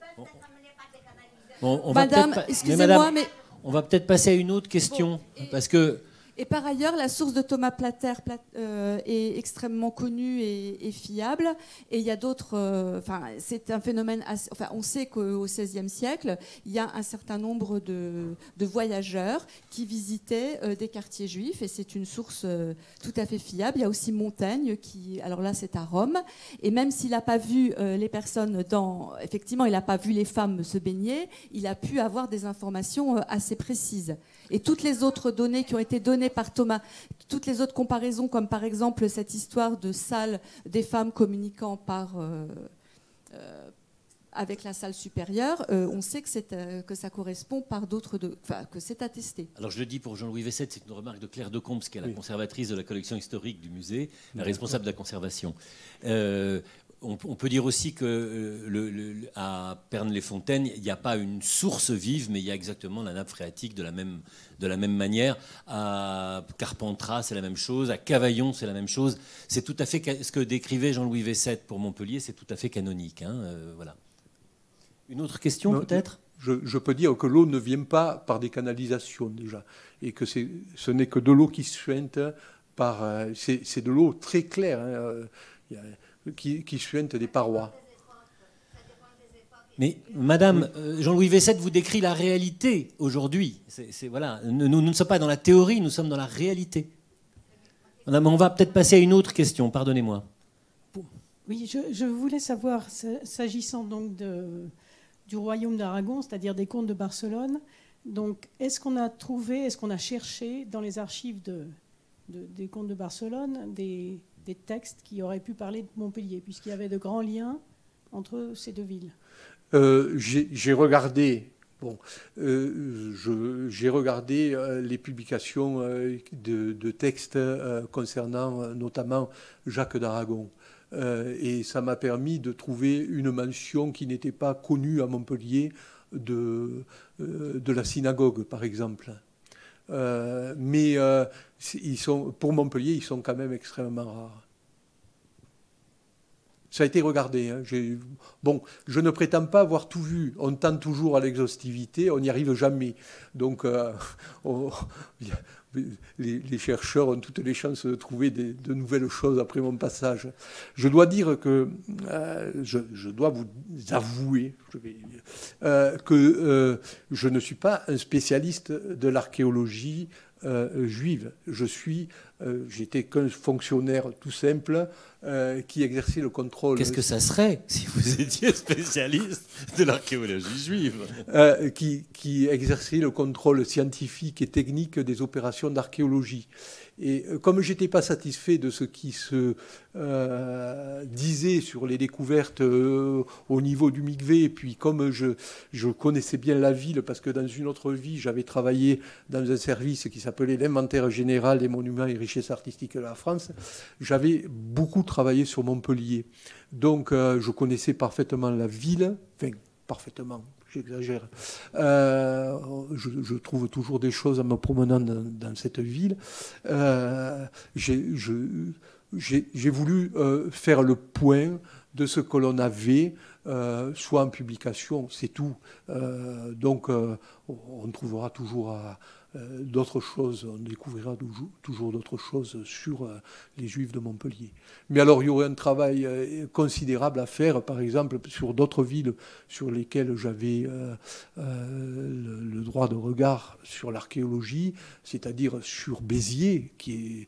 Madame, excusez-moi, mais... On va peut-être passer à une autre question, parce que... Et par ailleurs, la source de Thomas Plater est extrêmement connue et fiable. Et il y a d'autres... c'est un phénomène... on sait qu'au XVIe siècle, il y a un certain nombre de voyageurs qui visitaient des quartiers juifs. Et c'est une source tout à fait fiable. Il y a aussi Montaigne, alors là, c'est à Rome. Et même s'il n'a pas vu les personnes effectivement, il n'a pas vu les femmes se baigner, il a pu avoir des informations assez précises. Et toutes les autres données qui ont été données par Thomas, toutes les autres comparaisons, comme par exemple cette histoire de salle des femmes communiquant avec la salle supérieure, on sait que ça correspond par d'autres, que c'est attesté. Alors je le dis pour Jean-Louis Vessette, c'est une remarque de Claire Decombes, qui est la conservatrice de la collection historique du musée, la responsable de la conservation. On peut dire aussi qu'à Pernes-les-Fontaines, il n'y a pas une source vive, mais il y a exactement la nappe phréatique de la même manière. À Carpentras, c'est la même chose. À Cavaillon, c'est la même chose. C'est tout à fait ce que décrivait Jean-Louis Vessette pour Montpellier, c'est tout à fait canonique. Voilà. Une autre question, peut-être ? Je peux dire que l'eau ne vient pas par des canalisations déjà, et que ce n'est que de l'eau qui suinte par... c'est de l'eau très claire, qui suinte des parois. Mais Madame, Jean-Louis Vessette vous décrit la réalité aujourd'hui. Voilà. Nous ne sommes pas dans la théorie, nous sommes dans la réalité. On va peut-être passer à une autre question, pardonnez-moi. Oui, je voulais savoir, s'agissant donc du royaume d'Aragon, c'est-à-dire des comtes de Barcelone, donc est-ce qu'on a cherché dans les archives des comtes de Barcelone des textes qui auraient pu parler de Montpellier, puisqu'il y avait de grands liens entre ces deux villes? J'ai regardé, j'ai regardé les publications de textes concernant notamment Jacques d'Aragon. Et ça m'a permis de trouver une mention qui n'était pas connue à Montpellier de la synagogue, par exemple. Mais pour Montpellier, ils sont quand même extrêmement rares. Ça a été regardé. Hein. Bon, je ne prétends pas avoir tout vu. On tend toujours à l'exhaustivité, on n'y arrive jamais. Donc, les chercheurs ont toutes les chances de trouver de nouvelles choses après mon passage. Je dois dire que, je dois vous avouer que je ne suis pas un spécialiste de l'archéologie juive. J'étais qu'un fonctionnaire tout simple qui exerçait le contrôle. Qu'est-ce que ça serait si vous étiez spécialiste de l'archéologie juive qui exerçait le contrôle scientifique et technique des opérations d'archéologie. Et comme je n'étais pas satisfait de ce qui se disait sur les découvertes au niveau du Mikvé, et puis comme je connaissais bien la ville, parce que dans une autre vie, j'avais travaillé dans un service qui s'appelait l'Inventaire général des monuments et richesses artistiques de la France, j'avais beaucoup travaillé sur Montpellier. Donc je connaissais parfaitement la ville, enfin parfaitement, j'exagère. Je trouve toujours des choses en me promenant dans cette ville. J'ai voulu faire le point de ce que l'on avait, soit en publication, c'est tout. Donc on trouvera toujours d'autres choses, on découvrira toujours d'autres choses sur les Juifs de Montpellier. Mais alors il y aurait un travail considérable à faire, par exemple, sur d'autres villes sur lesquelles j'avais le droit de regard sur l'archéologie, c'est-à-dire sur Béziers, qui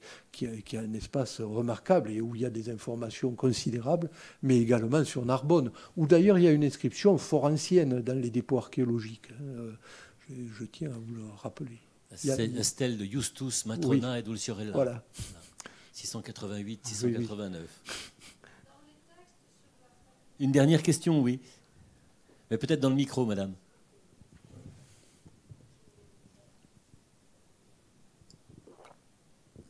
a un espace remarquable et où il y a des informations considérables, mais également sur Narbonne, où d'ailleurs il y a une inscription fort ancienne dans les dépôts archéologiques. Je tiens à vous le rappeler. La stèle de Justus, Matrona, oui, et Dulciorella. Voilà. 688-689. Oui. Une dernière question, oui. Mais peut-être dans le micro, madame.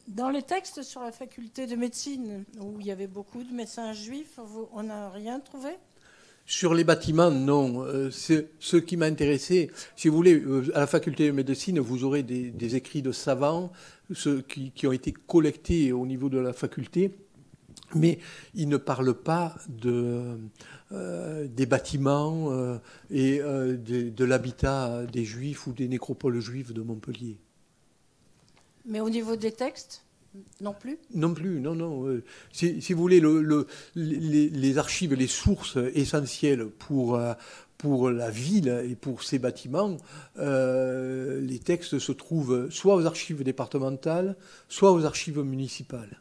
Dans les textes sur la faculté de médecine, où il y avait beaucoup de médecins juifs, on n'a rien trouvé ? Sur les bâtiments, non. C'est ce qui m'a intéressé. Si vous voulez, à la faculté de médecine, vous aurez des écrits de savants qui ont été collectés au niveau de la faculté, mais ils ne parlent pas des bâtiments et de l'habitat des Juifs ou des nécropoles juives de Montpellier. Mais au niveau des textes ? Non plus ? Non plus, non. Si vous voulez, les archives, les sources essentielles pour la ville et pour ses bâtiments, les textes se trouvent soit aux archives départementales, soit aux archives municipales.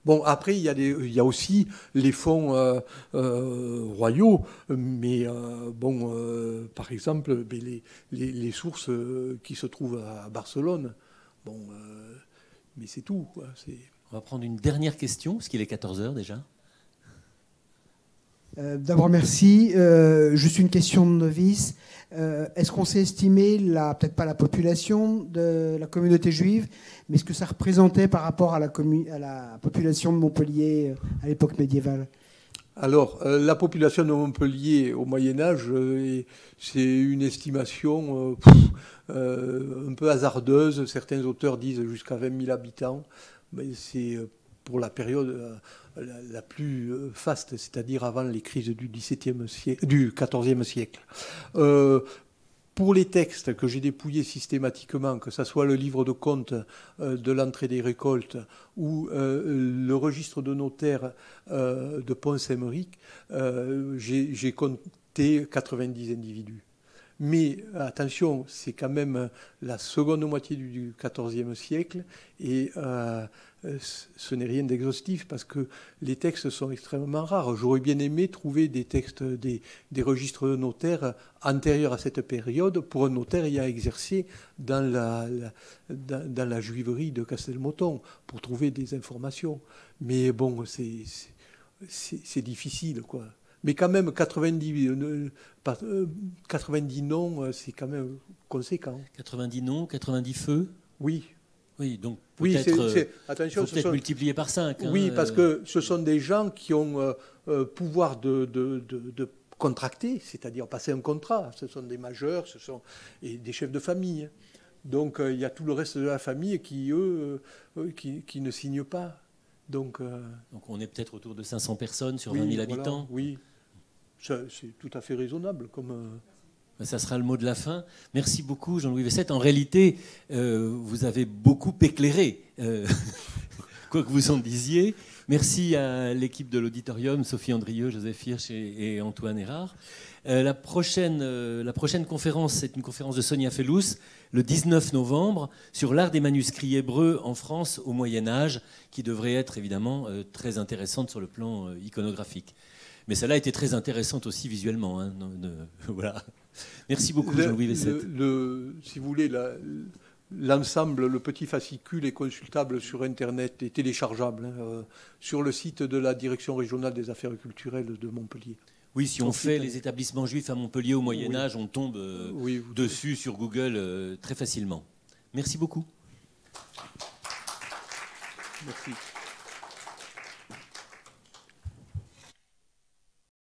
Bon, après, il y a aussi les fonds royaux, mais par exemple, les sources qui se trouvent à Barcelone, bon... mais c'est tout. Quoi. On va prendre une dernière question, parce qu'il est 14h déjà. D'abord, merci. Juste une question de novice. Est-ce qu'on sait estimer, peut-être pas la population de la communauté juive, mais ce que ça représentait par rapport à la population de Montpellier à l'époque médiévale ? Alors, la population de Montpellier au Moyen-Âge, c'est une estimation un peu hasardeuse. Certains auteurs disent jusqu'à 20 000 habitants. Mais c'est pour la période la plus faste, c'est-à-dire avant les crises du XIVe siècle. Pour les textes que j'ai dépouillés systématiquement, que ce soit le livre de comptes de l'entrée des récoltes ou le registre de notaire de Pont-Saint-Méric, j'ai compté 90 individus. Mais attention, c'est quand même la seconde moitié du XIVe siècle et ce n'est rien d'exhaustif parce que les textes sont extrêmement rares. J'aurais bien aimé trouver des textes, des registres de notaires antérieurs à cette période pour un notaire ayant exercé dans la juiverie de Castelmoton pour trouver des informations. Mais bon, c'est difficile, quoi. Mais quand même, 90 noms, c'est quand même conséquent. 90 noms, 90 feux ? Oui. Oui, donc peut-être attention, faut multiplier par 5. Oui, parce que ce sont des gens qui ont pouvoir de contracter, c'est-à-dire passer un contrat. Ce sont des majeurs, et des chefs de famille. Donc il y a tout le reste de la famille qui, eux, qui ne signent pas. Donc on est peut-être autour de 500 personnes sur oui, 20 000 voilà, habitants. oui, c'est tout à fait raisonnable. Ça sera le mot de la fin. Merci beaucoup, Jean-Louis Vessette. En réalité, vous avez beaucoup éclairé, quoi que vous en disiez. Merci à l'équipe de l'auditorium, Sophie Andrieux, Joseph Hirsch et Antoine Erard. La prochaine conférence, c'est une conférence de Sonia Fellous, le 19 novembre, sur l'art des manuscrits hébreux en France au Moyen-Âge, qui devrait être évidemment très intéressante sur le plan iconographique. Mais celle-là était très intéressante aussi visuellement. Hein, voilà. Merci beaucoup, Jean-Louis Vessette. Si vous voulez, l'ensemble, le petit fascicule est consultable sur Internet et téléchargeable sur le site de la Direction régionale des affaires culturelles de Montpellier. Oui, si on fait les établissements juifs à Montpellier au Moyen-Âge, on tombe dessus sur Google très facilement. Merci beaucoup. Merci.